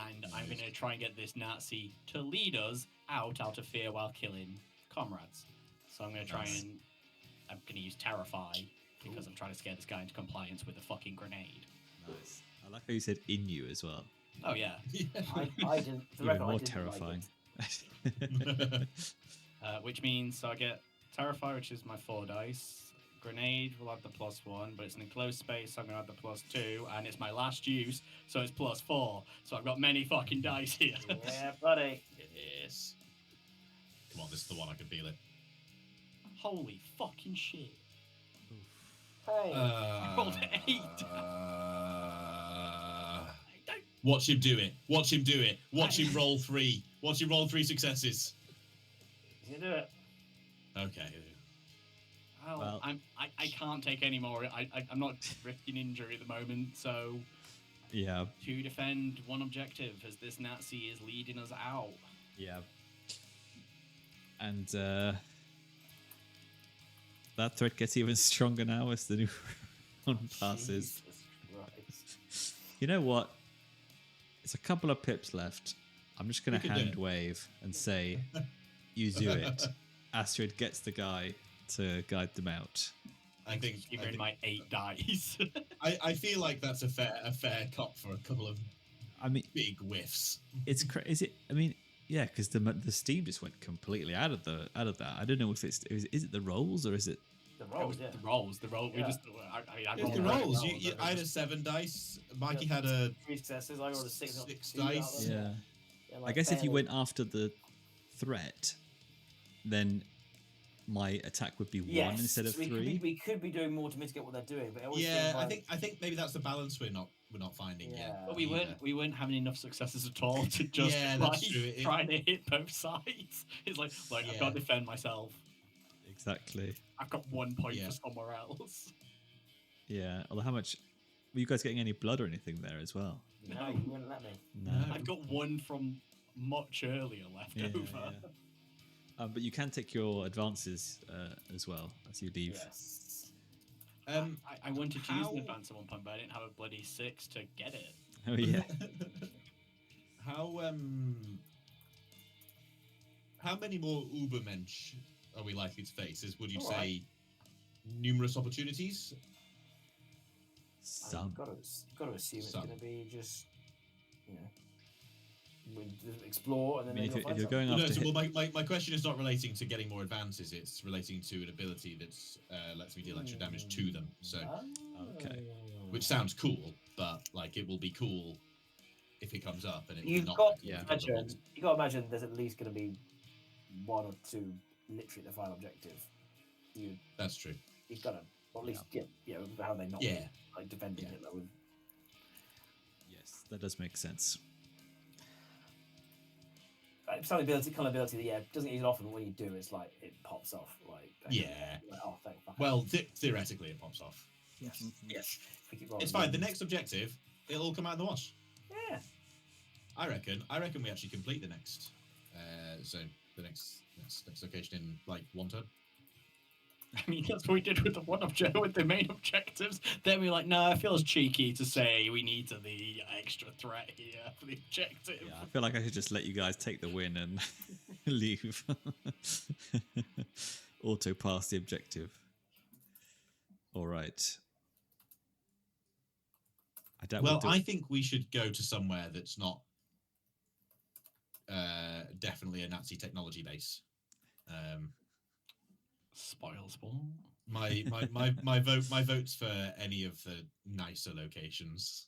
And I'm gonna try and get this Nazi to lead us out of fear while killing comrades. So I'm gonna try Nice. and I'm gonna use Terrify because I'm trying to scare this guy into compliance with a fucking grenade. Nice. I like how you said in you as well. Oh yeah. I didn't. For the Even record, I more didn't terrifying. Like Which means so I get Terrify, which is my 4 dice. Grenade will add the +1, but it's an enclosed space, so I'm gonna add the +2, and it's my last use, so it's +4. So I've got many fucking dice here. it. Yeah, buddy. Yes. Come on, this is the one I can feel it. Holy fucking shit. Hey. rolled an 8. Watch him do it. Watch him do it. Watch him roll 3. Watch him roll 3 successes. You do it. Okay. Oh, Well- I can't take any more. I'm not risking injury at the moment, so Yeah. to defend one objective as this Nazi is leading us out. Yeah. And that threat gets even stronger now as the new one passes. Jesus Christ. You know what? It's a couple of pips left. I'm just going to You can do hand it. wave and say, you do it. Astrid gets the guy to guide them out. I think, Even my 8 dice. I feel like that's a fair cop for a couple of I mean, big whiffs. it's is it? I mean, yeah, because the steam just went completely out of that. I don't know if is it the rolls or is it? The It rolls, was yeah. the rolls. The roll. We Yeah. just. I It's rolled the a- rolls. rolls, I had a 7 dice. Mikey Yeah. had a 3 successes. I rolled a 6. 6 2 out of dice. them. Yeah. Yeah, I like guess if you barely. went after the threat, then my attack would be 1 Yes, instead of we 3. we could be doing more to mitigate what they're doing, but it always Yeah, seems I like- think maybe that's the balance we're not finding Yeah. yet. But we either. weren't having enough successes at all to just Yeah, that's like true. It- trying to hit both sides. It's like I've Yeah. got to defend myself. Exactly. I've got 1 point Yeah. for somewhere else. Yeah. Although how much were you guys getting any blood or anything there as well? No, you wouldn't let me. No. I've got 1 from much earlier left Yeah, over. yeah. But you can take your advances as well as you leave. Yes. I wanted to use how- an advance at one point, but I didn't have a bloody 6 to get it. Oh yeah. How many more Ubermensch are we likely to face? Would you All say right. numerous opportunities? Some. You've got to assume it's Some. going to be just, you know, we just explore and I then mean, maybe if we'll you're find going Well, no, after, so, well, my question is not relating to getting more advances. It's relating to an ability that lets me deal extra damage to them. So, something. Okay. which sounds cool, but like it will be cool if it comes up, and it will You've not. got be to cool if it imagine. doesn't. You got to imagine. There's at least going to be 1 or 2 literally at the final objective. That's true. You've got to, or at least, yeah, how they not Yeah. like defending Yeah. it like, with Yes, that does make sense. Some ability, kind of ability that doesn't use it often. But when you do, it's like it pops off. Like Yeah. Like, oh, thank fuck. Well, theoretically, it pops off. Yes. Yes. If we keep rolling It's fine. The ones. next objective, it'll all come out in the wash. Yeah. I reckon we actually complete the next zone, the next location in like one turn. I mean, that's what we did with with the main objectives. Then we were like, no, it feels cheeky to say we need the extra threat here for the objective. Yeah, I feel like I should just let you guys take the win and leave. Auto pass the objective. All right. I think we should go to somewhere that's not definitely a Nazi technology base. Spoil. My vote's for any of the nicer locations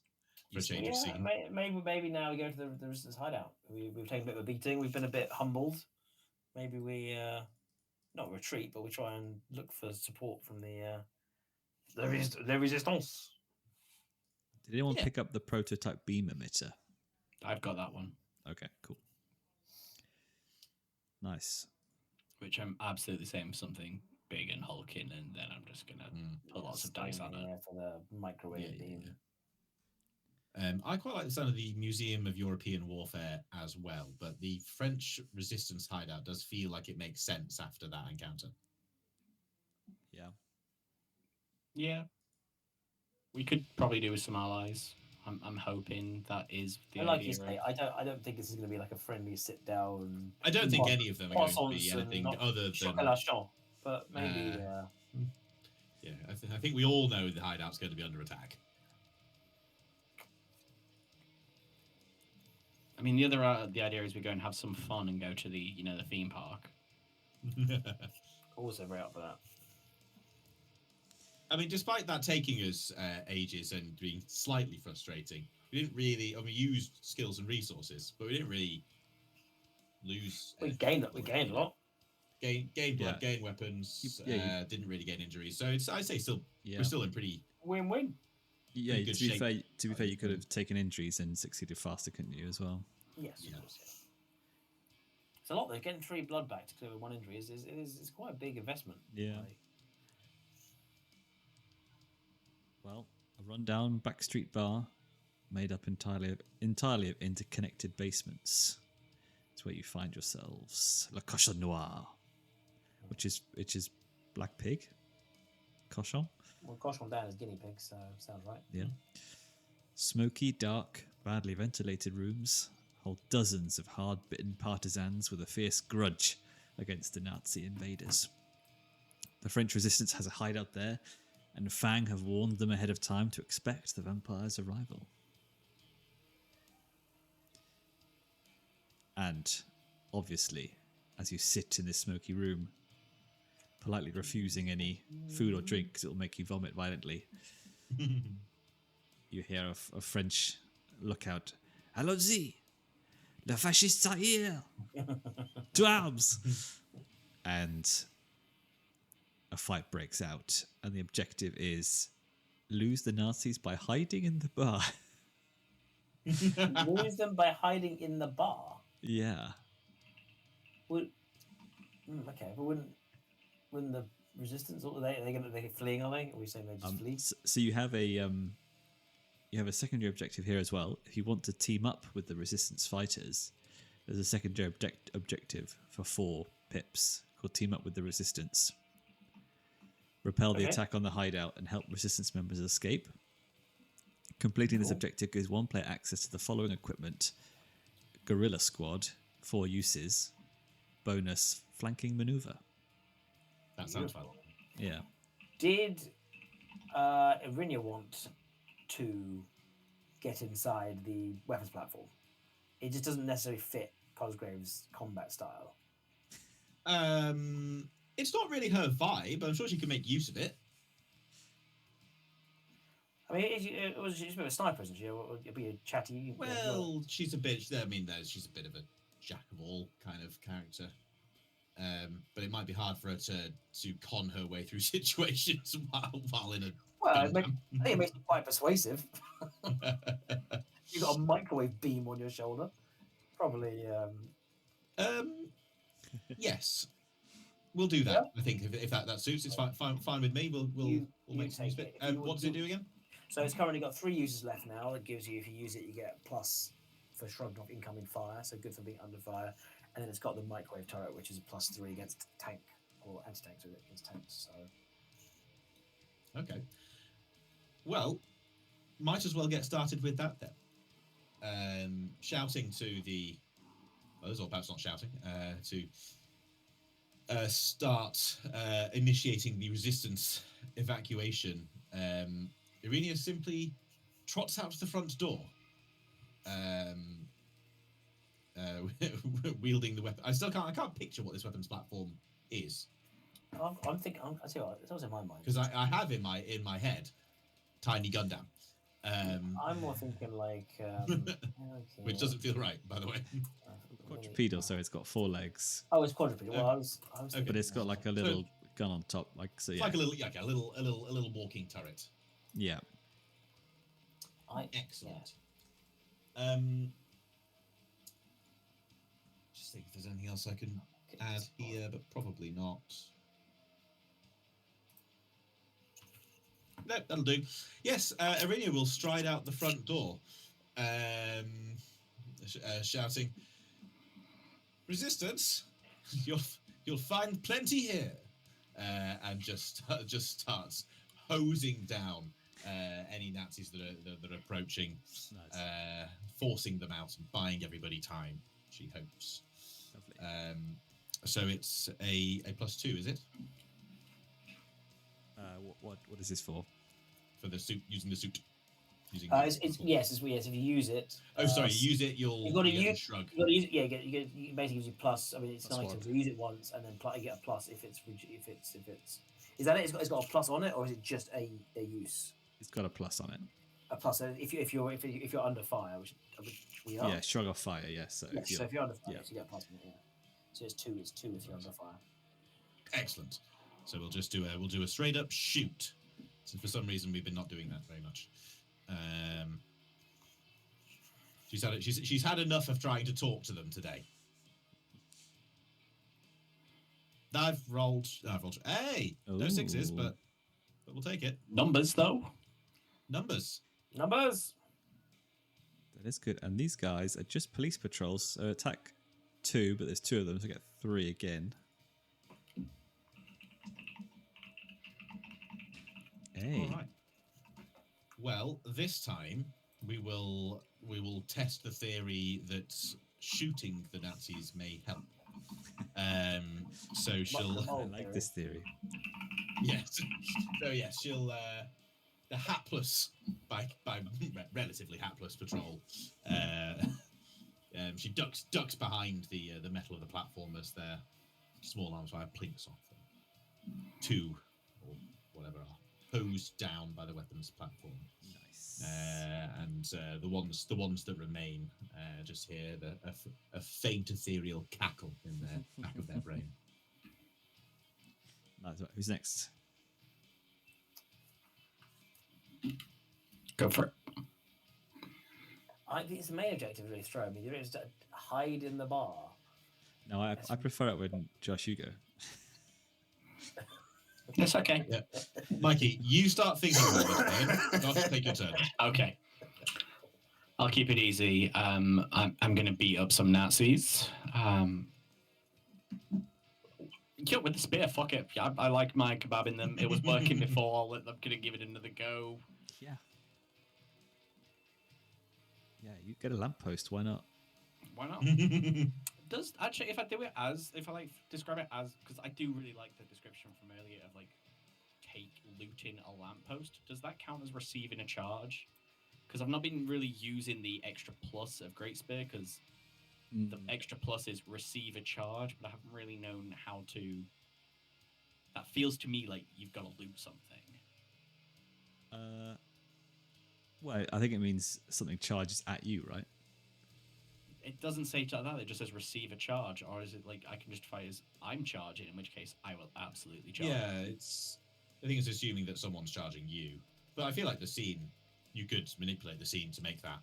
for a change of scene. Maybe now we go to the Resistance hideout. We've taken a bit of a beating. We've been a bit humbled. Maybe we not retreat, but we try and look for support from the Resistance. Did anyone pick up the prototype beam emitter? I've got that one. Okay, cool. Nice. Which I'm absolutely saying something big and hulking, and then I'm just gonna put lots of dice on it for the microwave beam. I quite like the sound of the Museum of European Warfare as well, but the French Resistance hideout does feel like it makes sense after that encounter. Yeah. Yeah. We could probably do with some allies. I'm hoping that is the like idea. You say, I don't think this is going to be like a friendly sit down. I don't think any of them are going to be anything other than chocolat chaud, but maybe. Yeah, I think we all know the hideout's going to be under attack. I mean, the idea is we go and have some fun and go to the the theme park. Also very up for that. I mean, despite that taking us ages and being slightly frustrating, we didn't really. I mean, we used skills and resources, but we didn't really lose. We gained a lot. Gain blood, gain weapons. Didn't really gain injuries, so I'd say we're still in pretty win-win. Yeah, good to be shape. fair, you could have taken injuries and succeeded faster, couldn't you, as well? Yes, of course. Yeah. It's a lot though. Getting 3 blood back to clear with 1 injury is quite a big investment. Yeah. Well, a rundown backstreet bar made up entirely of interconnected basements. It's where you find yourselves. La Cochon Noir, which is black pig. Cochon. Well, Cochon down is guinea pig, so sounds right. Yeah. Smoky, dark, badly ventilated rooms hold dozens of hard-bitten partisans with a fierce grudge against the Nazi invaders. The French resistance has a hideout there, and F.A.N.G have warned them ahead of time to expect the vampire's arrival. And, obviously, as you sit in this smoky room, politely refusing any food or drink because it will make you vomit violently, you hear a French lookout, "Allons-y! Les fascistes are here! To arms!" And a fight breaks out, and the objective is lose the Nazis by hiding in the bar. Lose them by hiding in the bar? Yeah. Okay, but wouldn't the resistance? Are they fleeing? Are they? Are we saying they just flee? So you have a secondary objective here as well. If you want to team up with the resistance fighters, there's a secondary objective for 4 pips called Team Up with the Resistance. Repel the attack on the hideout and help resistance members escape. Completing this objective gives 1 player access to the following equipment: Guerrilla Squad, 4 uses, bonus flanking maneuver. That sounds fun. Yeah. Did Iryna want to get inside the weapons platform? It just doesn't necessarily fit Cosgrave's combat style. It's not really her vibe, but I'm sure she can make use of it. I mean, she's a bit of a sniper, isn't she? It'd be a chatty. Well, she's a bit. I mean, she's a bit of a jack of all kind of character. But it might be hard for her to con her way through situations while in a. Well, I think it makes her quite persuasive. You got a microwave beam on your shoulder. Probably. Yes, we'll do that. I think if that suits, it's fine with me. We'll make some use of it. What does it do again? So it's currently got 3 uses left now. It gives you, if you use it, you get a plus for shrugging off incoming fire, so good for being under fire. And then it's got the microwave turret, which is a +3 against tank or anti-tanks against tanks. So Okay. Well, might as well get started with that then. Shouting to the others, or perhaps not shouting, to start initiating the resistance evacuation. Iryna simply trots out to the front door, wielding the weapon. I can't picture what this weapons platform is. I'm thinking. I tell you what, it was in my mind because I have in my head Tiny Gundam. I'm more thinking like, okay. Which doesn't feel right, by the way. Quadrupedal, so it's got 4 legs. Oh, it's quadrupedal. Well, I was Okay. But it's got like a little gun on top, like so. It's Yeah, like a little walking turret. yeah. Excellent. Just think if there's anything else I can add here, but probably not. No, that'll do. Yes, Iryna will stride out the front door, shouting, "Resistance! You'll find plenty here," and just starts hosing down any Nazis that are approaching, Nice. forcing them out and buying everybody time. She hopes. Lovely. So it's a +2, is it? What is this for? For the suit, using the suit. Yes. If you use it. Oh, sorry. You use it. You've got to use. Shrug. You got to use it. Yeah, you basically use a plus. I mean, it's Plus an 1. item, so you use it once and then you get a plus if it's. Is that it? It's got a plus on it, or is it just a use? It's got a plus on it. A plus. So if you're under fire, which we are. Yeah, shrug off fire. Yeah, so Yes, so if you're under fire, yeah. you get a plus on it. Yeah. So it's 2 if you're under fire. Excellent. So we'll just do a straight up shoot. So for some reason we've been not doing that very much. She's had enough of trying to talk to them today. I've rolled. Hey, no 6s, but we'll take it. Numbers though. Numbers. That is good. And these guys are just police patrols, so attack 2, but there's 2 of them, so get 3 again. Hey. All right. Well, this time we will test the theory that shooting the Nazis may help. So she'll. I like this theory. Yes. So yes, she'll. The hapless, by relatively hapless patrol. She ducks behind the metal of the platform as their small arms fire plinks off them. 2 or whatever are hosed down by the weapons platform. Nice. And the ones that remain just hear a faint ethereal cackle in the back of their brain. Nice. Who's next? Go for it. I think it's the main objective really throw. I mean, you're just hide in the bar. No, I prefer it when Josh, you go. It's okay. Yeah. Mikey, you start thinking about this game. Josh, take your turn. Okay. I'll keep it easy. I'm going to beat up some Nazis. Yeah, with the spear, fuck it. I like my kebabbing them. It was working before. I'm going to give it another go. Yeah. Yeah, you get a lamppost. Why not? Why not? Does actually, if I describe it as, because I do really like the description from earlier of like looting a lamppost. Does that count as receiving a charge? Because I've not been really using the extra plus of Great Spear because the extra plus is receive a charge, but I haven't really known how to. That feels to me like you've got to loot something. Well, I think it means something charges at you, right? It doesn't say that. It just says receive a charge, or is it like I can justify as I'm charging, in which case I will absolutely charge. Yeah, I think it's assuming that someone's charging you. But I feel like the scene, you could manipulate the scene to make that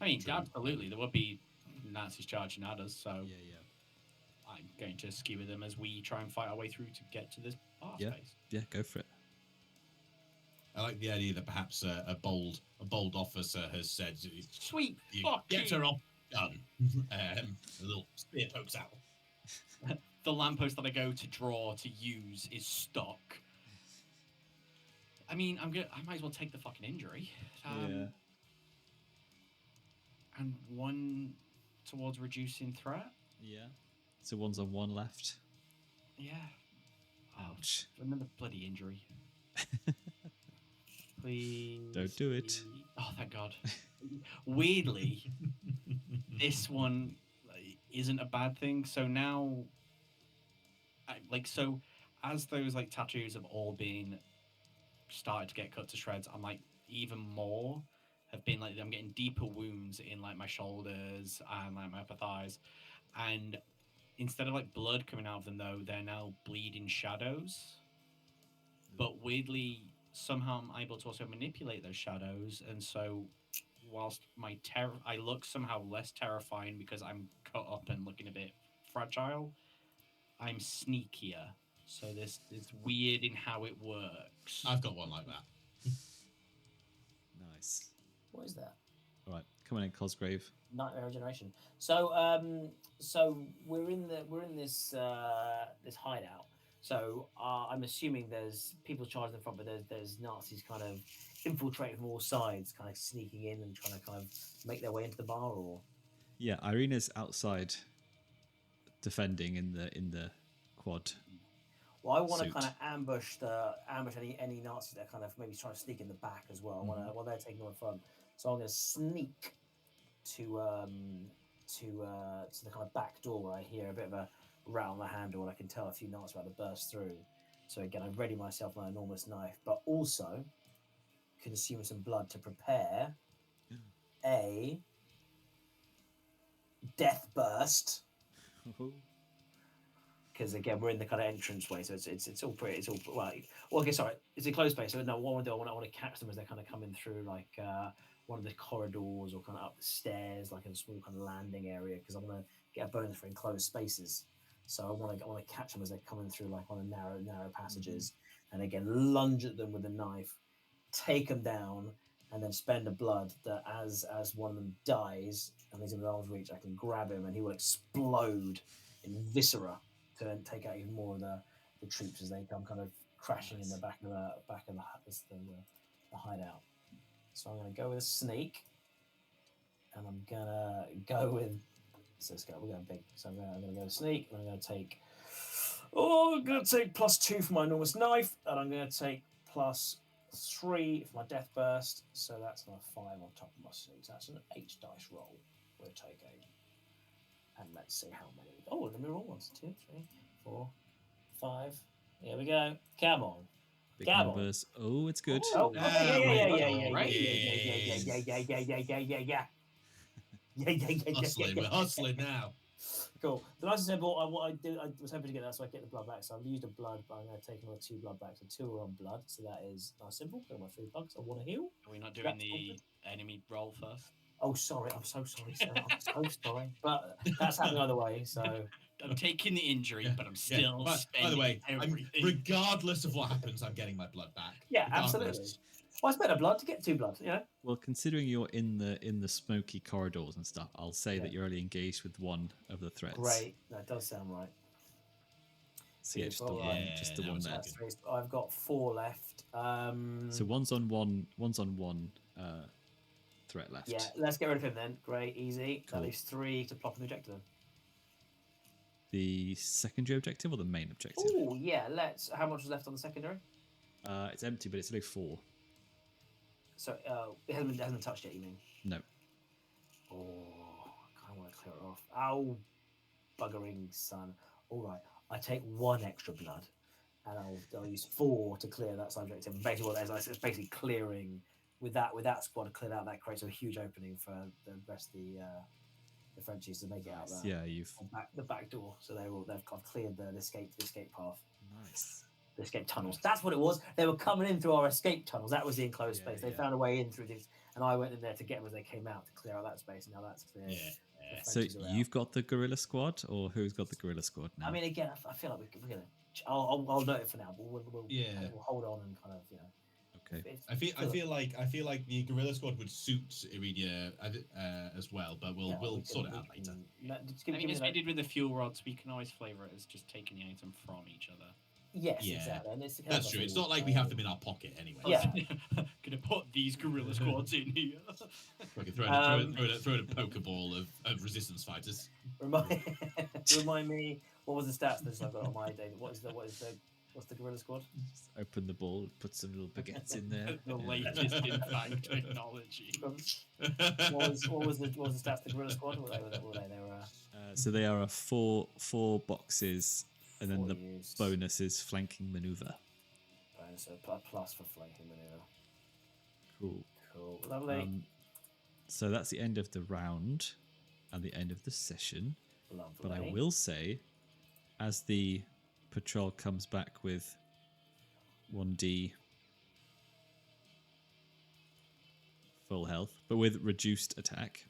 I mean, True. absolutely, there would be Nazis charging at us, so Yeah. I'm going to skewer them as we try and fight our way through to get to this bar Yeah. space. Yeah, go for it. I like the idea that perhaps a bold officer has said, Sweet "You fuck get her off gun." A little spear pokes out. The lamppost that I go to draw to use is stuck. I mean, I might as well take the fucking injury. Yeah. And one towards reducing threat. Yeah. So one's on one left. Yeah. Ouch. Another bloody injury. Please. Don't do it. Oh, thank God. Weirdly, this one isn't a bad thing. So now, so as those like tattoos have all been started to get cut to shreds, I'm like even more have been like I'm getting deeper wounds in like my shoulders and like my upper thighs, and instead of like blood coming out of them though, they're now bleeding shadows. But weirdly, somehow I'm able to also manipulate those shadows, and so whilst I look somehow less terrifying because I'm cut up and looking a bit fragile, I'm sneakier. So this is weird in how it works. I've got one like that. Nice. What is that? All right, come on in, Cosgrave. Nightmare Regeneration. So, so we're in this this hideout. So I'm assuming there's people charging in front, but there's Nazis kind of infiltrating from all sides, kind of sneaking in and trying to kind of make their way into the bar. Or Yeah, Iryna's outside, defending in the quad. well, I want to Suit. kind of ambush any Nazis that are kind of maybe trying to sneak in the back as well. While they're taking on the front. So I'm going to sneak to the kind of back door where I hear a bit of a rattle on the handle and I can tell a few Nazis about to burst through. So again, I ready myself my enormous knife, but also consume some blood to prepare a death burst. Because again, we're in the kind of entrance way, so it's all pretty. It's all well. Okay, sorry, it's a closed space. So no, what I want to do, I want to catch them as they're kind of coming through, like one of the corridors or kind of up the stairs, like in a small kind of landing area. Because I want to get a bonus for enclosed spaces. So I want to catch them as they're coming through, like on the narrow passages, and again lunge at them with a knife, take them down, and then spend a blood that as one of them dies and he's in arm's reach, I can grab him and he will explode in viscera to take out even more of the troops as they come kind of crashing in the back of the hideout. So I'm going to go with a sneak, and I'm going to go with. So let's go. We're going big. So I'm going to go sneak, and I'm going to take. Oh, I'm going to take +2 for my enormous knife, and I'm going to take +3 for my death burst. So that's another 5 on top of my sneak. So that's an 8 dice roll we're taking. And let's see how many. Oh, let me roll 1, 2, 3, 4, 5. Here we go. Come on. Big Come numbers. Oh, it's good. Oh, yeah. Hustling, we're hustling now. Cool. The nice and simple. I was hoping to get that so I get the blood back. So I've used a blood, but I'm going to take another 2 blood back. So 2 are on blood. So that is nice and simple. Got my 3 bucks. I want to heal. Are we not doing the enemy roll first? Oh, sorry. I'm so sorry, sir. I'm so sorry. But that's happening either way. So I'm taking the injury, but I'm still By spending the way, everything. regardless of what happens, I'm getting my blood back. yeah, Regardless. absolutely. Well, it's better blood to get 2 blood. You know. Well, considering you're in the smoky corridors and stuff, I'll say that you're only engaged with one of the threats. Great. That does sound right. So yeah, just the Well, one, yeah, just the that one was there. good. I've got 4 left. So one's on one threat left. Yeah, let's get rid of him then. Great, easy. Cool. That leaves 3 to plop an objective then. The secondary objective or the main objective? Oh, yeah, let's. How much was left on the secondary? It's empty, but it's only 4. So it hasn't been touched yet, you mean? No. Oh, I kind of want to clear it off. Ow, buggering son. All right, I take 1 extra blood, and I'll use 4 to clear that subject. And basically, what that is, it's basically clearing with that squad cleared out. That creates a huge opening for the rest of the Frenchies to make it out there. Yeah, you've The back door. So they've kind of cleared the escape path. nice. The escape tunnels. That's what it was. They were coming in through our escape tunnels. That was the enclosed Yeah, space. They yeah. found a way in through this, and I went in there to get them as they came out to clear out that space. And now that's clear. Yeah. The So Frenchies are out. you've got the gorilla squad, or who's got the gorilla squad now? I mean, again, I feel like we're gonna. I'll note it for now, but we'll we'll hold on and kind of okay. I feel like the gorilla squad would suit Iryna as well, but we'll sort it out later. Just give I mean, me as the we note. did with the fuel rods, we can always flavour it as just taking the item from each other. Yes, Yeah. exactly. And it's That's true. It's not like we have them in our pocket anyway. Yeah. Gonna put these gorilla squads in here. We can throw in a Pokeball of resistance fighters. Remind me, what was the stats that I've got on my data? What's the gorilla squad? Just open the ball, put some little baguettes in there. The yeah. latest in F.A.N.G technology. What was the stats? The gorilla squad? What were they? They were. So they are a four boxes, and then 4 the use. bonus is flanking maneuver. Bonus, so plus for flanking maneuver. Cool. Cool, lovely, So that's the end of the round and the end of the session. lovely. But I will say, as the patrol comes back with 1d full health, but with reduced attack.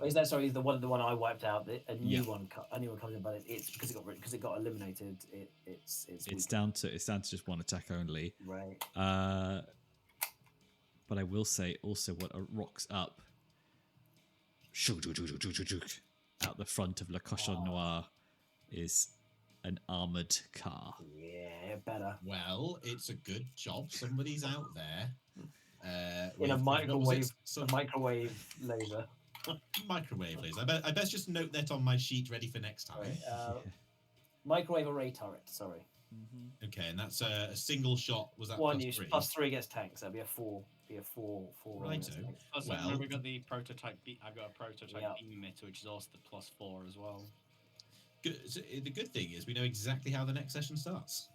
Is that sorry? Is the one I wiped out? A new Yeah. one comes in, but it's because it got eliminated. It's It's down to just one attack only. right. But I will say also what rocks up out the front of Le Cochon Noir is an armored car. Yeah, better. Well, it's a good job somebody's out there. In a with- microwave, what was it? Some microwave laser. microwave laser. I best just note that on my sheet, ready for next time. Sorry, microwave array turret. Sorry. Okay, and that's a single shot. Was that One plus use three? +3 against tanks. That'd be a four. roll Righto. against tanks. Plus, Well- we've got the prototype. I've got a prototype Yeah. beam emitter, which is also the +4 as well. Good. So the good thing is we know exactly how the next session starts.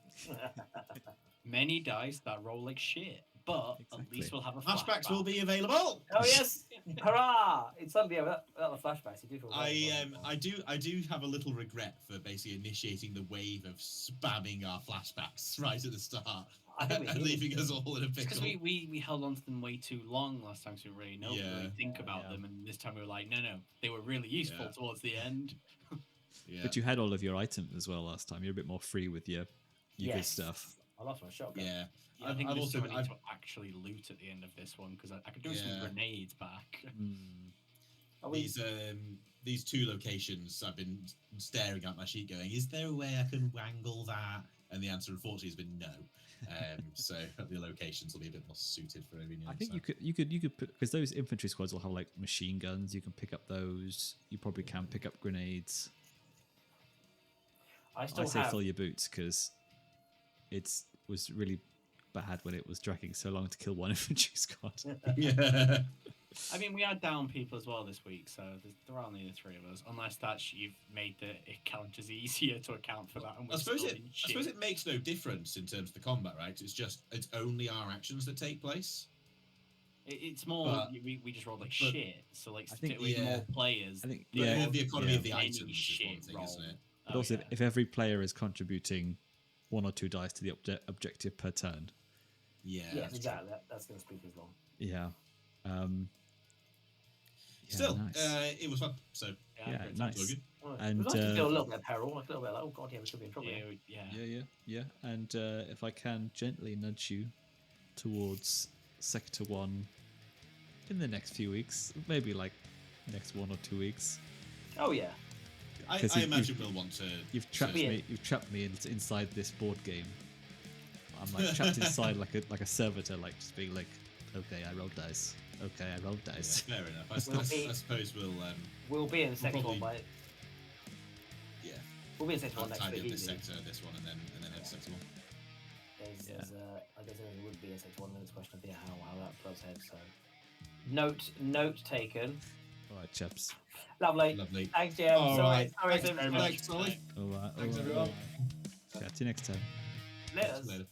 Many dice that roll like shit, but at Exactly. least we'll have a Flashbacks flashback. will be available. Oh yes! Hurrah! It's suddenly without the flashbacks. You do feel I do have a little regret for basically initiating the wave of spamming our flashbacks right at the start I think we and needed leaving us all in a Because pickle. we held on to them way too long last time, so we really know really think about Yeah. them, and this time we were like, no, they were really useful Yeah. towards the end. Yeah. But you had all of your items as well last time. You're a bit more free with your good Yes. stuff. I lost my shotgun. Yeah. I think I've there's also so many to actually loot at the end of this one because I could do some Yeah. grenades back. Are we- these two locations I've been staring at my sheet going, is there a way I can wangle that? And the answer unfortunately has been no. So the locations will be a bit more suited for everything. I think you could put, because those infantry squads will have like machine guns. You can pick up those. You probably can pick up grenades. I I still say have. fill your boots because was really bad when it was dragging so long to kill one infantry squad. Yeah. I mean, we are down people as well this week, so there are only the three of us. Unless that's you've made the counters easier to account for that. And I suppose it makes no difference in terms of the combat, right? It's only our actions that take place. It's more But- we just rolled like but- shit. So like I think- with yeah. more players, I think But yeah, the economy yeah. of the Any items is shit one thing, isn't roll. it? But Oh, also, yeah. if every player is contributing 1 or 2 dice to the objective per turn, Yeah. Yes, that's true. exactly. That's going to speak as long. yeah. Still, nice. it was fun. So Yeah, great nice. all good. And, it was nice to uh, feel a little bit of peril, like a little bit like, oh god, yeah, we could be in trouble. time. here. Yeah. And if I can gently nudge you towards Sector 1 in the next few weeks, maybe like next 1 or 2 weeks. Oh yeah. I 'Cause imagine we'll want to. You've trapped Yeah. me. You've trapped me inside this board game. I'm like trapped inside like a servitor, like just being like, okay, I rolled dice. Okay, I rolled Yeah, dice. fair enough. We'll be- I suppose we'll We'll be in sector probably- one by. yeah. We'll be in sector one I'll next tidy week. up this easily. sector, this one, and then head to sector 1. There's, I guess there would be in sector 1, then it's a question of how that flows ahead. So, note taken. All right, chaps. Lovely. Lovely. Thanks, Jim. All Sorry, right. sorry, Thanks very much. Thanks, Ollie. All right. Thanks, all right, everyone. all right. Catch you next time. Later. Later.